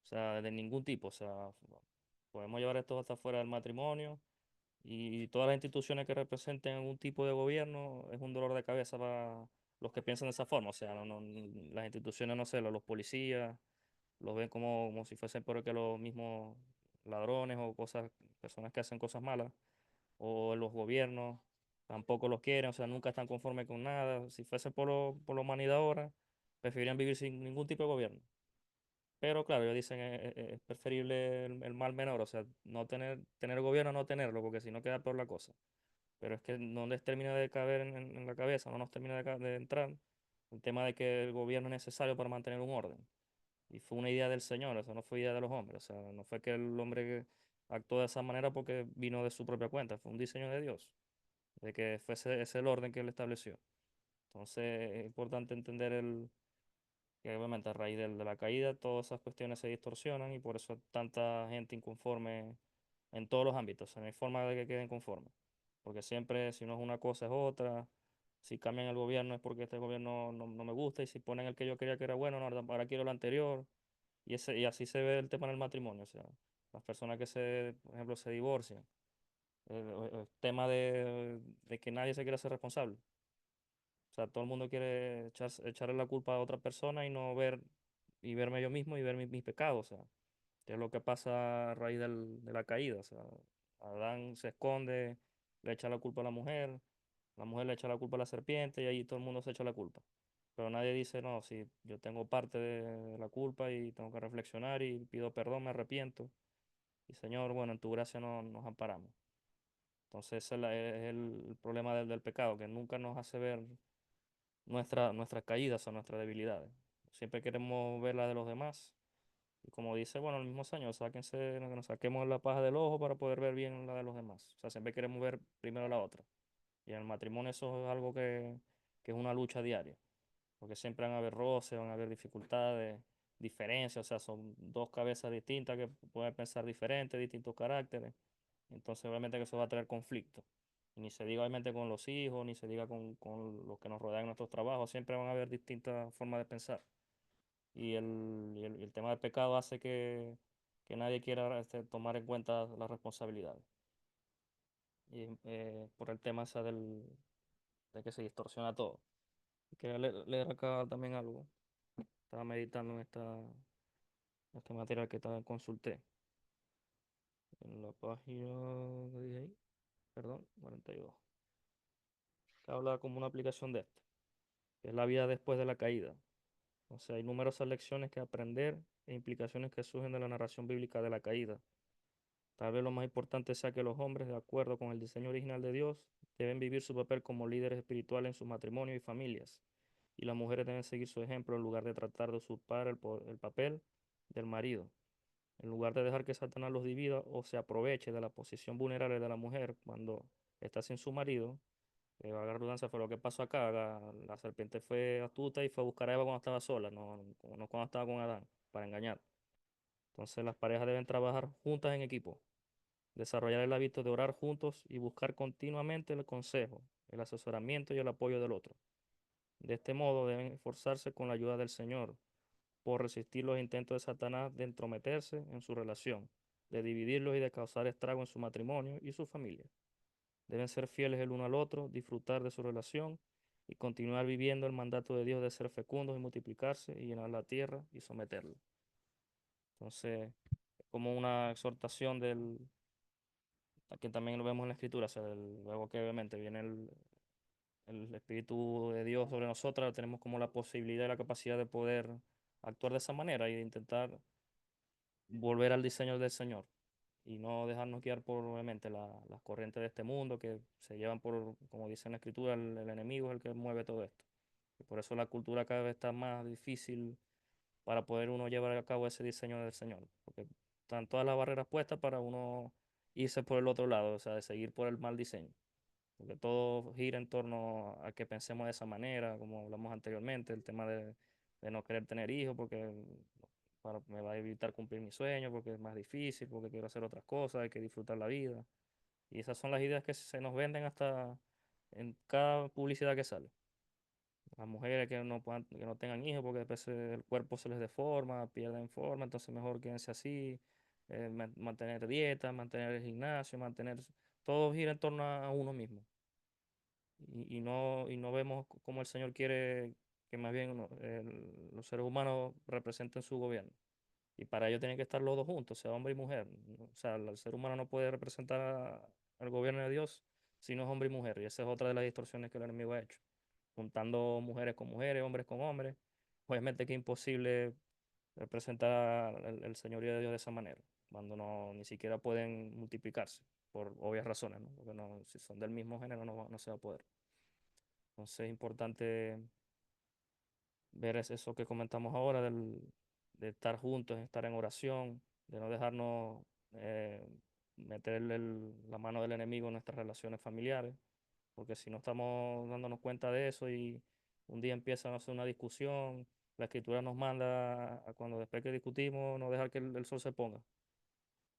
O sea, de ningún tipo. O sea, podemos llevar esto hasta fuera del matrimonio y todas las instituciones que representen algún tipo de gobierno es un dolor de cabeza para los que piensan de esa forma. O sea, las instituciones, no sé, los policías los ven como si fuesen peor que los mismos ladrones o cosas, personas que hacen cosas malas, o los gobiernos tampoco los quieren, o sea, nunca están conformes con nada. Si fuese por la humanidad ahora, preferirían vivir sin ningún tipo de gobierno. Pero claro, ellos dicen es preferible el mal menor, o sea, no tener gobierno a no tenerlo, porque si no queda peor la cosa. Pero es que no les termina de caber en la cabeza, no nos termina de entrar el tema de que el gobierno es necesario para mantener un orden. Y fue una idea del Señor, eso no fue idea de los hombres, o sea, no fue que el hombre que actuó de esa manera porque vino de su propia cuenta, fue un diseño de Dios, de que fuese ese el orden que él estableció. Entonces es importante entender que obviamente a raíz de la caída todas esas cuestiones se distorsionan y por eso hay tanta gente inconforme en todos los ámbitos, o sea, no hay forma de que queden conformes, porque siempre si no es una cosa es otra, si cambian el gobierno es porque este gobierno no me gusta y si ponen el que yo quería que era bueno, no, ahora quiero el anterior. Y así se ve el tema en el matrimonio, o sea, las personas que por ejemplo, se divorcian, el tema de que nadie se quiere hacer responsable. O sea, todo el mundo quiere echarle la culpa a otra persona y no ver, y verme yo mismo y ver mis pecados, o sea, que es lo que pasa a raíz de la caída, o sea, Adán se esconde, le echa la culpa a la mujer le echa la culpa a la serpiente y ahí todo el mundo se echa la culpa. Pero nadie dice, no, si yo tengo parte de la culpa y tengo que reflexionar y pido perdón, me arrepiento. Y Señor, bueno, en tu gracia no, nos amparamos. Entonces ese es el problema del pecado, que nunca nos hace ver nuestras caídas o nuestras debilidades. Siempre queremos ver la de los demás. Y como dice, bueno, el mismo Señor, sáquense, que nos saquemos la paja del ojo para poder ver bien la de los demás. O sea, siempre queremos ver primero la otra. Y en el matrimonio eso es algo que es una lucha diaria, porque siempre van a haber roces, van a haber dificultades, diferencias, o sea, son dos cabezas distintas que pueden pensar diferente, distintos caracteres. Entonces, obviamente que eso va a traer conflicto. Y ni se diga obviamente con los hijos, ni se diga con los que nos rodean en nuestros trabajos, siempre van a haber distintas formas de pensar. Y el tema del pecado hace que nadie quiera tomar en cuenta las responsabilidades. Y por el tema ese de que se distorsiona todo. Y quería leer acá también algo. Estaba meditando en este material que también consulté. En la página, ¿qué dije ahí? Perdón, 42. Que habla como una aplicación de esto, que es la vida después de la caída. O sea, hay numerosas lecciones que aprender e implicaciones que surgen de la narración bíblica de la caída. Tal vez lo más importante sea que los hombres, de acuerdo con el diseño original de Dios, deben vivir su papel como líderes espirituales en sus matrimonios y familias, y las mujeres deben seguir su ejemplo en lugar de tratar de usurpar el papel del marido. En lugar de dejar que Satanás los divida o se aproveche de la posición vulnerable de la mujer cuando está sin su marido, valga la redundancia, fue lo que pasó acá. La serpiente fue astuta y fue a buscar a Eva cuando estaba sola, no cuando estaba con Adán, para engañar. Entonces las parejas deben trabajar juntas en equipo, desarrollar el hábito de orar juntos y buscar continuamente el consejo, el asesoramiento y el apoyo del otro. De este modo deben esforzarse con la ayuda del Señor por resistir los intentos de Satanás de entrometerse en su relación, de dividirlos y de causar estrago en su matrimonio y su familia. Deben ser fieles el uno al otro, disfrutar de su relación y continuar viviendo el mandato de Dios de ser fecundos y multiplicarse y llenar la tierra y someterla. Entonces, es como una exhortación aquí también lo vemos en la Escritura, o sea, luego que obviamente viene el Espíritu de Dios sobre nosotros, tenemos como la posibilidad y la capacidad de poder actuar de esa manera y de intentar volver al diseño del Señor y no dejarnos guiar por, obviamente, las corrientes de este mundo que se llevan por, como dice en la Escritura, el enemigo es el que mueve todo esto. Y por eso la cultura cada vez está más difícil para poder uno llevar a cabo ese diseño del Señor, porque están todas las barreras puestas para uno irse por el otro lado, o sea, de seguir por el mal diseño, porque todo gira en torno a que pensemos de esa manera, como hablamos anteriormente, el tema de no querer tener hijos, porque me va a evitar cumplir mi sueño, porque es más difícil, porque quiero hacer otras cosas, hay que disfrutar la vida. Y esas son las ideas que se nos venden en cada publicidad que sale. Las mujeres que no puedan, que no tengan hijos porque después el cuerpo se les deforma, pierden forma, entonces mejor quédense así, mantener dieta, mantener el gimnasio, mantener, todo gira en torno a uno mismo. Y no vemos cómo el Señor quiere que más bien los seres humanos representen su gobierno. Y para ello tienen que estar los dos juntos, sea hombre y mujer. O sea, el ser humano no puede representar al gobierno de Dios si no es hombre y mujer. Y esa es otra de las distorsiones que el enemigo ha hecho. Juntando mujeres con mujeres, hombres con hombres. Obviamente que es imposible representar el señorío de Dios de esa manera, cuando no ni siquiera pueden multiplicarse, por obvias razones, ¿no? Porque no, si son del mismo género no se va a poder. Entonces es importante ver eso que comentamos ahora, de estar juntos, estar en oración, de no dejarnos meterle la mano del enemigo en nuestras relaciones familiares, porque si no estamos dándonos cuenta de eso y un día empieza a hacer una discusión, la escritura nos manda a cuando después que discutimos no dejar que el sol se ponga.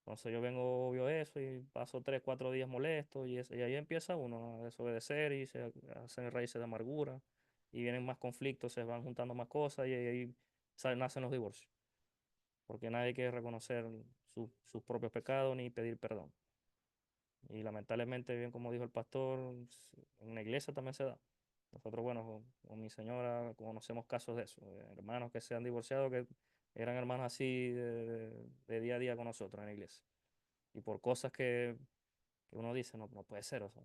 Entonces yo vengo, obvio eso y paso 3, 4 días molesto y ahí empieza uno a desobedecer y se hacen raíces de amargura y vienen más conflictos, se van juntando más cosas y ahí nacen los divorcios, porque nadie quiere reconocer sus propios pecados ni pedir perdón. Y lamentablemente, bien como dijo el pastor, en la iglesia también se da. Nosotros, bueno, con mi señora conocemos casos de eso, de hermanos que se han divorciado, que eran hermanos así de día a día con nosotros en la iglesia. Y por cosas que uno dice, no puede ser, o sea.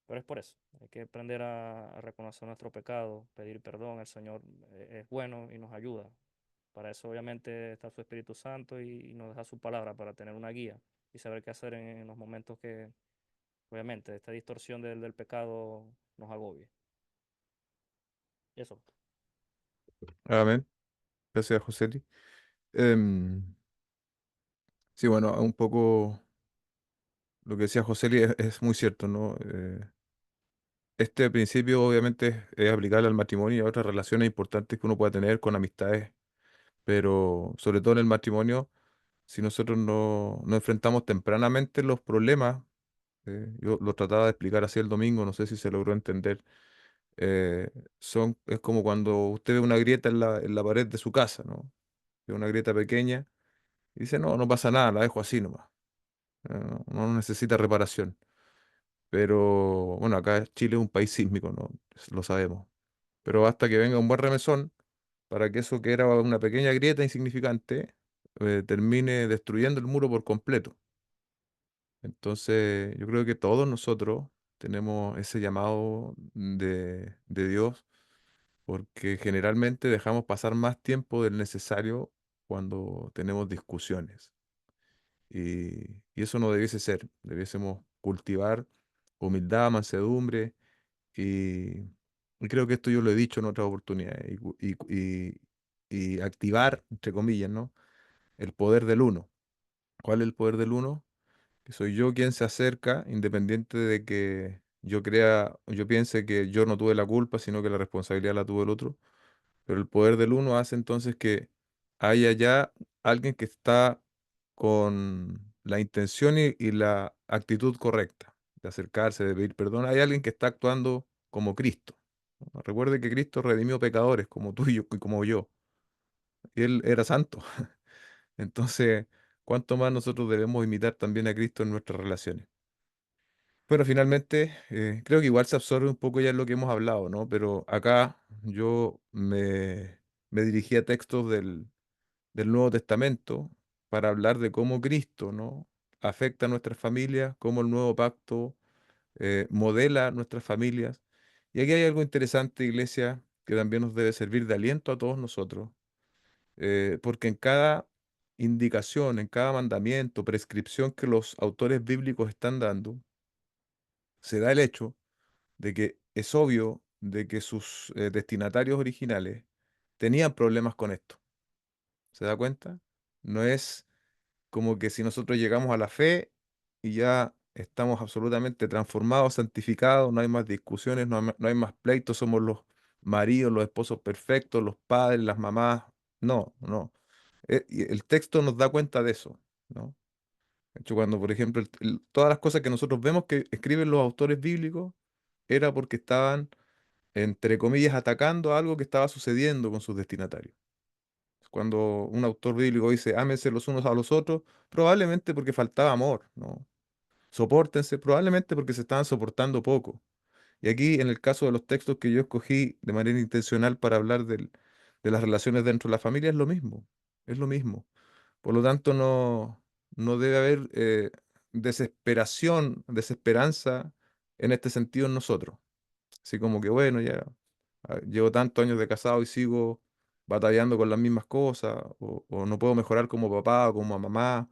Pero es por eso, hay que aprender a reconocer nuestro pecado, pedir perdón, el Señor es bueno y nos ayuda. Para eso obviamente está su Espíritu Santo y nos deja su palabra para tener una guía y saber qué hacer en los momentos que, obviamente, esta distorsión del pecado nos agobia. Eso. Amén. Gracias, José. Sí, bueno, un poco lo que decía José es muy cierto, ¿no? Este principio obviamente es aplicable al matrimonio y a otras relaciones importantes que uno pueda tener con amistades, pero sobre todo en el matrimonio, si nosotros no enfrentamos tempranamente los problemas, yo lo trataba de explicar así el domingo, no sé si se logró entender, es como cuando usted ve una grieta en la pared de su casa, ¿no? Ve una grieta pequeña y dice, no, no pasa nada, la dejo así nomás, no necesita reparación. Pero bueno, acá Chile es un país sísmico, ¿no? Lo sabemos. Pero basta que venga un buen remesón para que eso que era una pequeña grieta insignificante termine destruyendo el muro por completo. Entonces, yo creo que todos nosotros tenemos ese llamado de Dios porque generalmente dejamos pasar más tiempo del necesario cuando tenemos discusiones. Y eso no debiese ser. Debiésemos cultivar humildad, mansedumbre y, y creo que esto yo lo he dicho en otras oportunidades. Y activar, entre comillas, ¿no? El poder del uno. ¿Cuál es el poder del uno? Que soy yo quien se acerca, independiente de que yo piense que yo no tuve la culpa, sino que la responsabilidad la tuvo el otro. Pero el poder del uno hace entonces que haya ya alguien que está con la intención y la actitud correcta de acercarse, de pedir perdón. Hay alguien que está actuando como Cristo, ¿no? Recuerde que Cristo redimió pecadores como tú y yo, y como yo. Y Él era santo. Entonces, ¿cuánto más nosotros debemos imitar también a Cristo en nuestras relaciones? Bueno, finalmente, creo que igual se absorbe un poco ya en lo que hemos hablado, ¿no? Pero acá me dirigí a textos del Nuevo Testamento para hablar de cómo Cristo, ¿no? afecta a nuestras familias, cómo el nuevo pacto modela nuestras familias. Y aquí hay algo interesante, iglesia, que también nos debe servir de aliento a todos nosotros, porque en cada indicación, en cada mandamiento, prescripción que los autores bíblicos están dando, se da el hecho de que es obvio de que sus destinatarios originales tenían problemas con esto. ¿Se da cuenta? No es como que si nosotros llegamos a la fe y ya estamos absolutamente transformados, santificados, no hay más discusiones, no hay más pleitos, somos los maridos, los esposos perfectos, los padres, las mamás. No, no. Y el texto nos da cuenta de eso, ¿no? De hecho, cuando, por ejemplo, todas las cosas que nosotros vemos que escriben los autores bíblicos, era porque estaban, entre comillas, atacando algo que estaba sucediendo con sus destinatarios. Cuando un autor bíblico dice, ámense los unos a los otros, probablemente porque faltaba amor, ¿no? Sopórtense, probablemente porque se estaban soportando poco. Y aquí, en el caso de los textos que yo escogí de manera intencional para hablar de las relaciones dentro de la familia, es lo mismo, es lo mismo. Por lo tanto, no debe haber desesperanza en este sentido en nosotros. Así como que, bueno, ya llevo tantos años de casado y sigo batallando con las mismas cosas, o no puedo mejorar como papá o como mamá,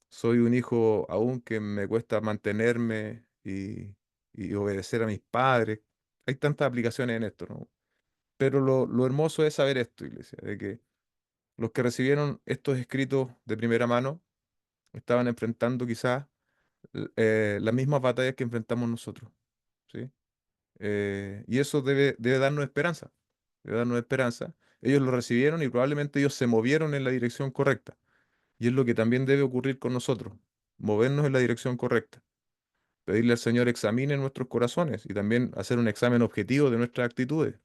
soy un hijo aún que me cuesta mantenerme y obedecer a mis padres. Hay tantas aplicaciones en esto, ¿no? Pero lo hermoso es saber esto, iglesia, de que los que recibieron estos escritos de primera mano estaban enfrentando quizás las mismas batallas que enfrentamos nosotros, ¿sí? Y eso debe darnos esperanza, debe darnos esperanza. Ellos lo recibieron y probablemente ellos se movieron en la dirección correcta. Y es lo que también debe ocurrir con nosotros, movernos en la dirección correcta. Pedirle al Señor examine nuestros corazones y también hacer un examen objetivo de nuestras actitudes.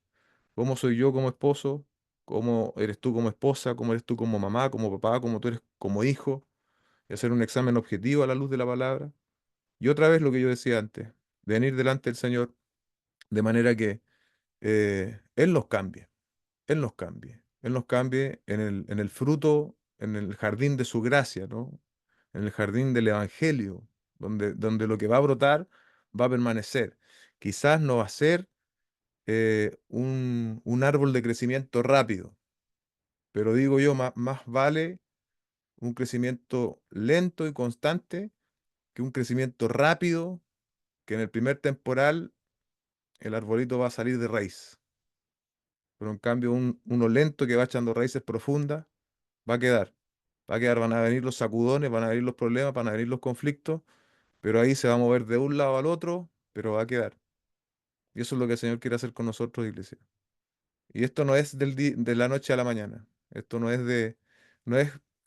¿Cómo soy yo como esposo? ¿Cómo eres tú como esposa? ¿Cómo eres tú como mamá, como papá? ¿Cómo tú eres como hijo? Y hacer un examen objetivo a la luz de la palabra. Y otra vez lo que yo decía antes, venir delante del Señor de manera que Él nos cambie, Él nos cambie, Él nos cambie en el fruto, en el jardín de su gracia, ¿no? En el jardín del Evangelio, donde lo que va a brotar va a permanecer. Quizás no va a ser un árbol de crecimiento rápido, pero digo yo, más vale un crecimiento lento y constante que un crecimiento rápido, que en el primer temporal el arbolito va a salir de raíz. Pero en cambio uno lento que va echando raíces profundas va a quedar. Va a quedar, van a venir los sacudones, van a venir los problemas, van a venir los conflictos, pero ahí se va a mover de un lado al otro, pero va a quedar. Y eso es lo que el Señor quiere hacer con nosotros, iglesia. Y esto no es de la noche a la mañana. Esto no es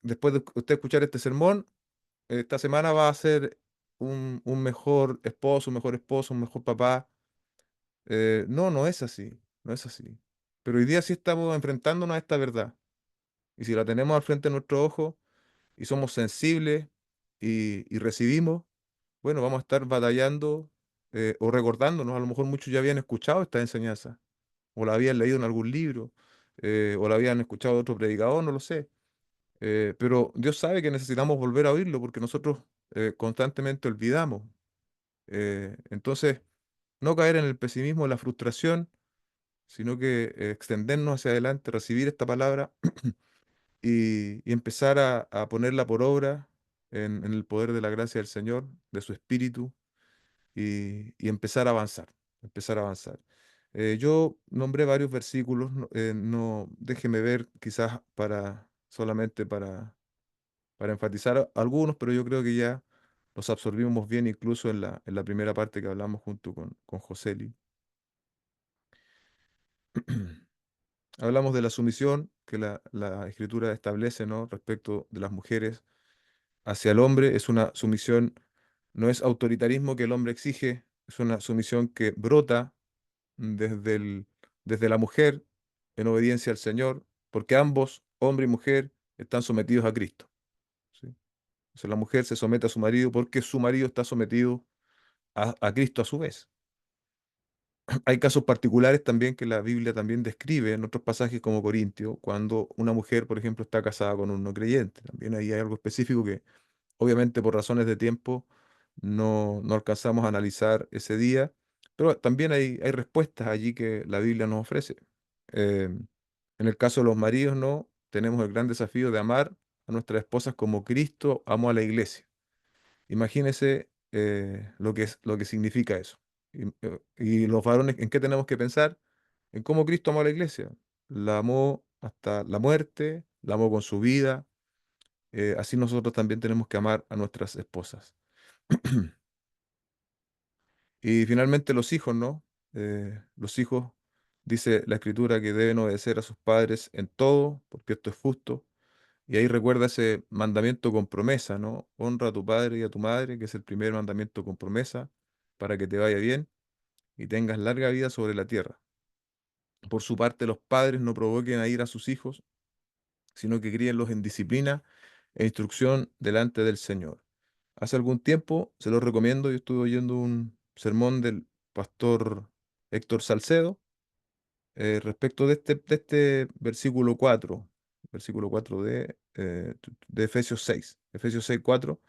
después de usted escuchar este sermón, esta semana va a ser un mejor esposo, un mejor papá. No, no es así, no es así. Pero hoy día sí estamos enfrentándonos a esta verdad. Y si la tenemos al frente de nuestros ojos y somos sensibles y recibimos, bueno, vamos a estar batallando o recordándonos. A lo mejor muchos ya habían escuchado esta enseñanza, o la habían leído en algún libro, o la habían escuchado de otro predicador, no lo sé. Pero Dios sabe que necesitamos volver a oírlo porque nosotros constantemente olvidamos. Entonces, no caer en el pesimismo, la frustración, sino que extendernos hacia adelante, recibir esta palabra y empezar a ponerla por obra en el poder de la gracia del Señor, de su Espíritu, y empezar a avanzar, empezar a avanzar. Yo nombré varios versículos, no, déjeme ver quizás solamente para enfatizar algunos, pero yo creo que ya los absorbimos bien incluso en la primera parte que hablamos junto con José. Hablamos de la sumisión que la Escritura establece, ¿no? Respecto de las mujeres hacia el hombre. Es una sumisión, no es autoritarismo que el hombre exige, es una sumisión que brota desde desde la mujer en obediencia al Señor, porque ambos, hombre y mujer, están sometidos a Cristo, ¿sí? O sea, la mujer se somete a su marido porque su marido está sometido a Cristo a su vez. Hay casos particulares también que la Biblia también describe en otros pasajes como Corintio, cuando una mujer, por ejemplo, está casada con un no creyente. También ahí hay algo específico que obviamente por razones de tiempo no alcanzamos a analizar ese día, pero también hay respuestas allí que la Biblia nos ofrece. En el caso de los maridos, no, tenemos el gran desafío de amar a nuestras esposas como Cristo amó a la iglesia. Imagínese lo que significa eso. Y los varones, ¿en qué tenemos que pensar? En cómo Cristo amó a la iglesia. La amó hasta la muerte, la amó con su vida. Así nosotros también tenemos que amar a nuestras esposas. Y finalmente los hijos, ¿no? Los hijos, dice la Escritura, que deben obedecer a sus padres en todo, porque esto es justo. Y ahí recuerda ese mandamiento con promesa, ¿no? Honra a tu padre y a tu madre, que es el primer mandamiento con promesa, para que te vaya bien. y tengas larga vida sobre la tierra. Por su parte, los padres no provoquen a ir a sus hijos, sino que críenlos en disciplina e instrucción delante del Señor. Hace algún tiempo, se lo recomiendo, yo estuve oyendo un sermón del pastor Héctor Salcedo respecto de este versículo 4 de Efesios 6, Efesios 6 4.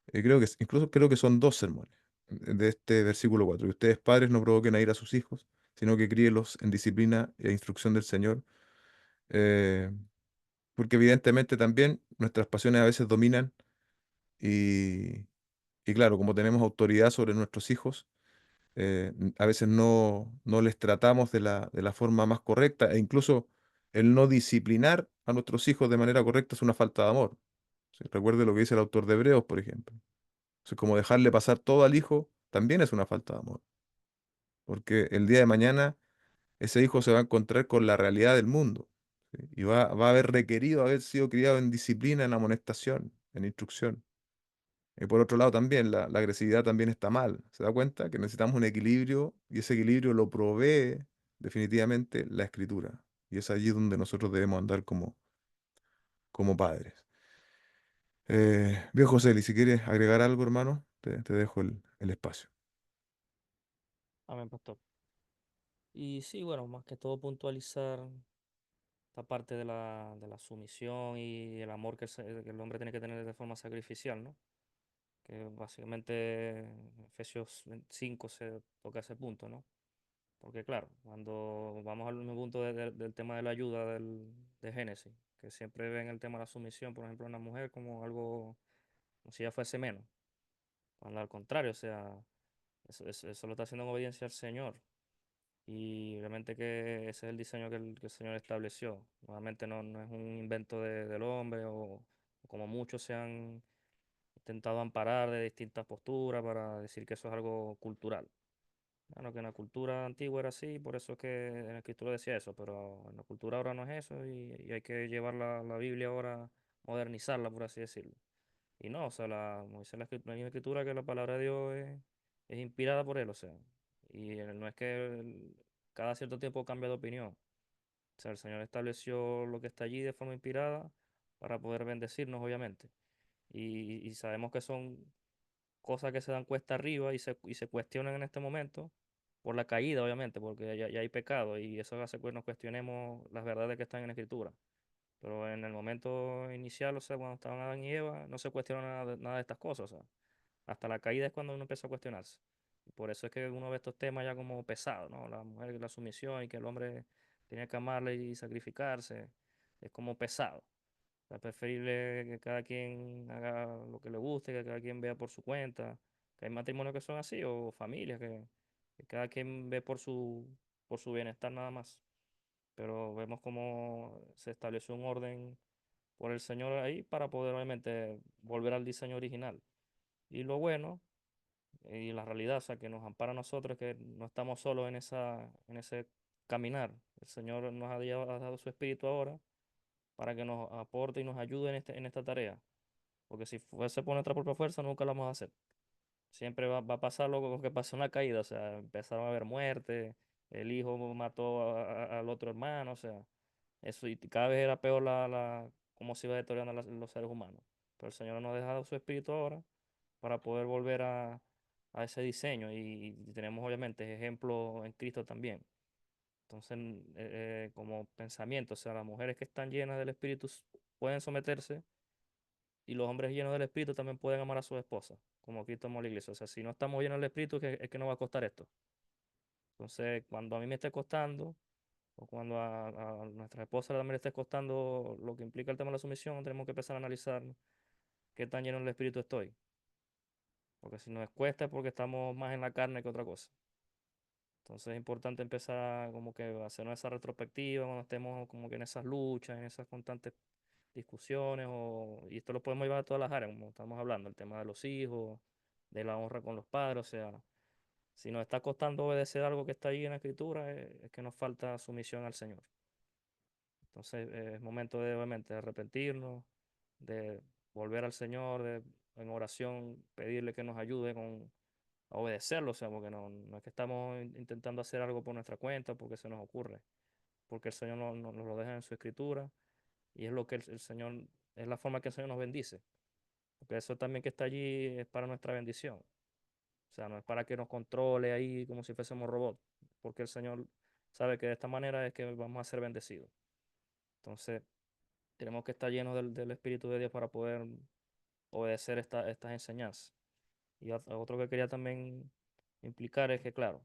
Creo que, incluso creo que son dos sermones de este versículo 4. Y ustedes, padres, no provoquen a ir a sus hijos, sino que críelos en disciplina e instrucción del Señor. Eh, Porque evidentemente también nuestras pasiones a veces dominan y, y claro, como tenemos autoridad sobre nuestros hijos, a veces no les tratamos de la forma más correcta e incluso el no disciplinar a nuestros hijos de manera correcta es una falta de amor. ¿Sí? Recuerde lo que dice el autor de Hebreos, por ejemplo. Entonces, como dejarle pasar todo al hijo también es una falta de amor, porque el día de mañana ese hijo se va a encontrar con la realidad del mundo, ¿sí? Y va a haber requerido haber sido criado en disciplina, en amonestación, en instrucción. Y por otro lado también, la agresividad también está mal. ¿Se da cuenta? Que necesitamos un equilibrio y ese equilibrio lo provee definitivamente la escritura. Y es allí donde nosotros debemos andar como padres. Bien, José, si quieres agregar algo, hermano, te dejo el espacio. Amén, pastor. Y sí, bueno, más que todo puntualizar esta parte de la sumisión y el amor que el hombre tiene que tener de forma sacrificial, ¿no? Que básicamente en Efesios 5 se toca ese punto, ¿no? Porque claro, cuando vamos al mismo punto del tema de la ayuda de Génesis, que siempre ven el tema de la sumisión, por ejemplo, en la mujer como algo, como si ella fuese menos, cuando al contrario, o sea, eso lo está haciendo en obediencia al Señor. Y realmente que ese es el diseño que el Señor estableció. Nuevamente no es un invento del hombre o como muchos se han intentado amparar de distintas posturas para decir que eso es algo cultural. Bueno, que en la cultura antigua era así, por eso es que en la escritura decía eso, pero en la cultura ahora no es eso y hay que llevar la Biblia ahora, modernizarla, por así decirlo. Y no, o sea, como dice la misma escritura, que la palabra de Dios es inspirada por él, o sea, y no es que cada cierto tiempo cambia de opinión. O sea, el Señor estableció lo que está allí de forma inspirada para poder bendecirnos, obviamente. Y sabemos que son cosas que se dan cuesta arriba y se cuestionan en este momento por la caída, obviamente, porque ya hay pecado y eso hace que nos cuestionemos las verdades que están en la Escritura. Pero en el momento inicial, o sea, cuando estaban Adán y Eva, no se cuestionó nada de estas cosas, o sea, hasta la caída es cuando uno empieza a cuestionarse. Y por eso es que uno ve estos temas ya como pesados, ¿no? La mujer, la sumisión y que el hombre tenía que amarle y sacrificarse, es como pesado. Es preferible que cada quien haga lo que le guste, que cada quien vea por su cuenta. Que hay matrimonios que son así, o familias que cada quien ve por su bienestar nada más. Pero vemos cómo se estableció un orden por el Señor ahí para poder obviamente volver al diseño original. Y lo bueno y la realidad, o sea, que nos ampara a nosotros es que no estamos solos en ese caminar. El Señor nos ha dado su espíritu ahora para que nos aporte y nos ayude en esta tarea. Porque si fuese por nuestra propia fuerza, nunca lo vamos a hacer. Siempre va a pasar lo que pasó en la caída, o sea, empezaron a haber muerte, el hijo mató al otro hermano, o sea, eso, y cada vez era peor cómo se iba deteriorando los seres humanos. Pero el Señor nos ha dejado su espíritu ahora para poder volver a ese diseño y tenemos obviamente ejemplos en Cristo también. Entonces, como pensamiento, o sea, las mujeres que están llenas del Espíritu pueden someterse y los hombres llenos del Espíritu también pueden amar a su esposa, como Cristo amó a la iglesia. O sea, si no estamos llenos del Espíritu, es que no va a costar esto. Entonces, cuando a mí me esté costando, o cuando a nuestra esposa también le esté costando lo que implica el tema de la sumisión, tenemos que empezar a analizar qué tan lleno del Espíritu estoy. Porque si nos cuesta es porque estamos más en la carne que otra cosa. Entonces es importante empezar como que a hacernos esa retrospectiva cuando estemos como que en esas luchas, en esas constantes discusiones, y esto lo podemos llevar a todas las áreas, como estamos hablando, el tema de los hijos, de la honra con los padres, o sea, si nos está costando obedecer algo que está ahí en la escritura, es que nos falta sumisión al Señor. Entonces es momento de, obviamente, de arrepentirnos, de volver al Señor, en oración, pedirle que nos ayude a obedecerlo, o sea, porque no es que estamos intentando hacer algo por nuestra cuenta, porque se nos ocurre, porque el Señor nos lo deja en su escritura y es lo que el Señor, es la forma que el Señor nos bendice, porque eso también que está allí es para nuestra bendición, o sea, no es para que nos controle ahí como si fuésemos robots, porque el Señor sabe que de esta manera es que vamos a ser bendecidos. Entonces, tenemos que estar llenos del Espíritu de Dios para poder obedecer estas enseñanzas. Y otro que quería también implicar es que, claro,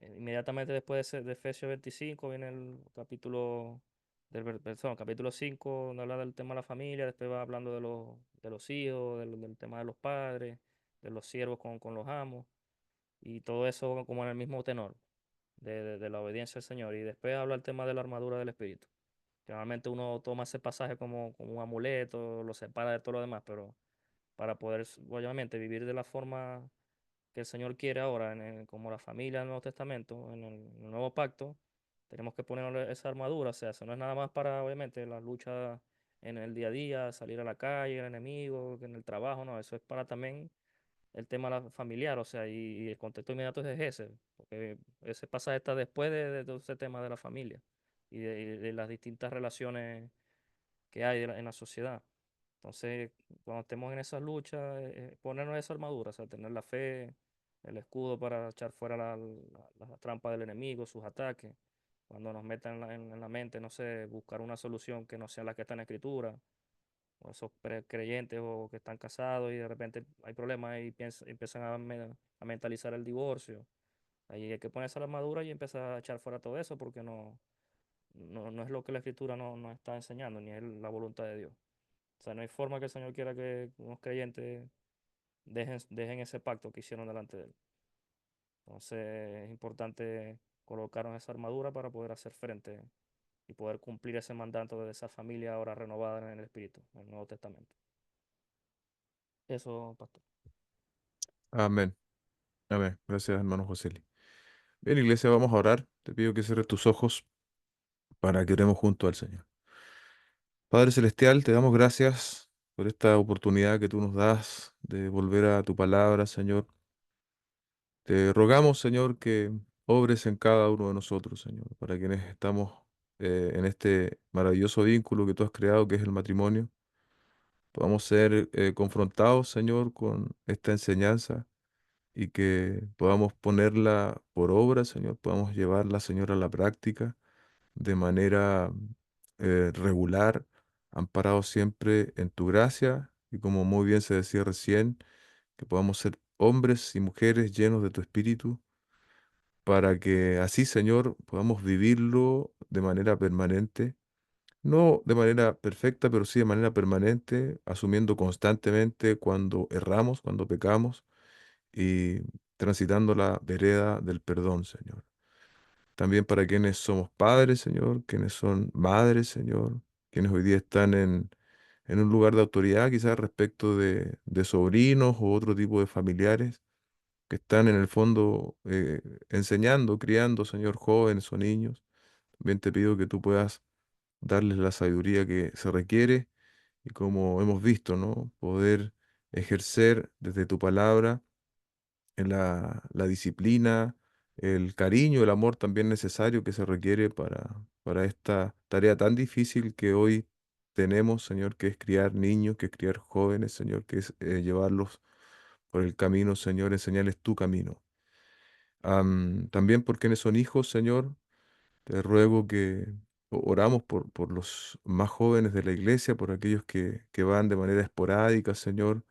inmediatamente después de Efesios 25 viene el capítulo perdón, capítulo 5 donde habla del tema de la familia, después va hablando de los hijos, del tema de los padres, de los siervos con los amos, y todo eso como en el mismo tenor de la obediencia al Señor. Y después habla el tema de la armadura del Espíritu. Generalmente uno toma ese pasaje como un amuleto, lo separa de todo lo demás, pero para poder, obviamente, vivir de la forma que el Señor quiere ahora, como la familia del Nuevo Testamento, en el Nuevo Pacto, tenemos que poner esa armadura. O sea, eso no es nada más para, obviamente, la lucha en el día a día, salir a la calle, el enemigo, en el trabajo, no, eso es para también el tema familiar, o sea, y el contexto inmediato es ese, porque ese pasaje está después de todo ese tema de la familia y de las distintas relaciones que hay en la sociedad. Entonces, cuando estemos en esas luchas, ponernos esa armadura, o sea, tener la fe, el escudo para echar fuera la trampa del enemigo, sus ataques. Cuando nos metan en la mente, no sé, buscar una solución que no sea la que está en la escritura, o esos creyentes o que están casados y de repente hay problemas y empiezan a mentalizar el divorcio. Ahí hay que ponerse la armadura y empezar a echar fuera todo eso porque no es lo que la escritura nos está enseñando, ni es la voluntad de Dios. O sea, no hay forma que el Señor quiera que unos creyentes dejen ese pacto que hicieron delante de Él. Entonces es importante colocarnos esa armadura para poder hacer frente y poder cumplir ese mandato de esa familia ahora renovada en el Espíritu, en el Nuevo Testamento. Eso, pastor. Amén. Amén. Gracias, hermano José. Bien, iglesia, vamos a orar. Te pido que cierres tus ojos para que oremos junto al Señor. Padre Celestial, te damos gracias por esta oportunidad que tú nos das de volver a tu palabra, Señor. Te rogamos, Señor, que obres en cada uno de nosotros, Señor, para quienes estamos en este maravilloso vínculo que tú has creado, que es el matrimonio. Podamos ser confrontados, Señor, con esta enseñanza y que podamos ponerla por obra, Señor, podamos llevarla, Señor, a la práctica de manera regular, amparados siempre en tu gracia y como muy bien se decía recién, que podamos ser hombres y mujeres llenos de tu espíritu para que así, Señor, podamos vivirlo de manera permanente, no de manera perfecta, pero sí de manera permanente, asumiendo constantemente cuando erramos, cuando pecamos y transitando la vereda del perdón, Señor. También para quienes somos padres, Señor, quienes son madres, Señor, quienes hoy día están en un lugar de autoridad, quizás respecto de sobrinos o otro tipo de familiares que están en el fondo enseñando, criando, Señor, jóvenes o niños. También te pido que tú puedas darles la sabiduría que se requiere y como hemos visto, ¿no? Poder ejercer desde tu palabra en la disciplina, el cariño, el amor también necesario que se requiere para esta tarea tan difícil que hoy tenemos, Señor, que es criar niños, que es criar jóvenes, Señor, que es llevarlos por el camino, Señor, enseñarles tu camino. También por quienes son hijos, Señor, te ruego que oramos por los más jóvenes de la iglesia, por aquellos que van de manera esporádica, Señor.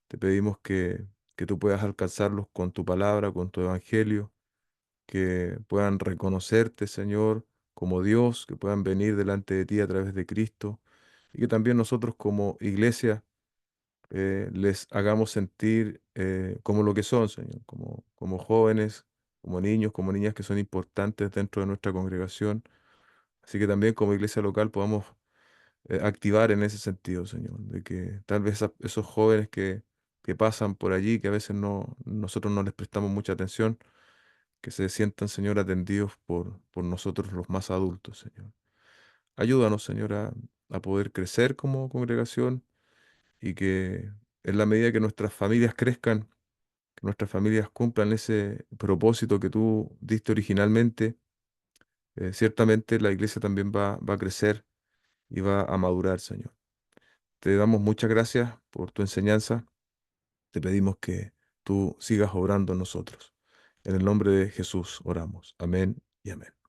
Te pedimos que tú puedas alcanzarlos con tu palabra, con tu evangelio, que puedan reconocerte, Señor, como Dios, que puedan venir delante de ti a través de Cristo y que también nosotros como iglesia les hagamos sentir como lo que son, Señor, como jóvenes, como niños, como niñas que son importantes dentro de nuestra congregación. Así que también como iglesia local podamos activar en ese sentido, Señor, de que tal vez esos jóvenes que pasan por allí, que a veces nosotros no les prestamos mucha atención, que se sientan, Señor, atendidos por nosotros los más adultos, Señor. Ayúdanos, Señor, a poder crecer como congregación y que en la medida que nuestras familias crezcan, que nuestras familias cumplan ese propósito que tú diste originalmente, ciertamente la iglesia también va a crecer y va a madurar, Señor. Te damos muchas gracias por tu enseñanza. Te pedimos que tú sigas obrando en nosotros. En el nombre de Jesús oramos. Amén y amén.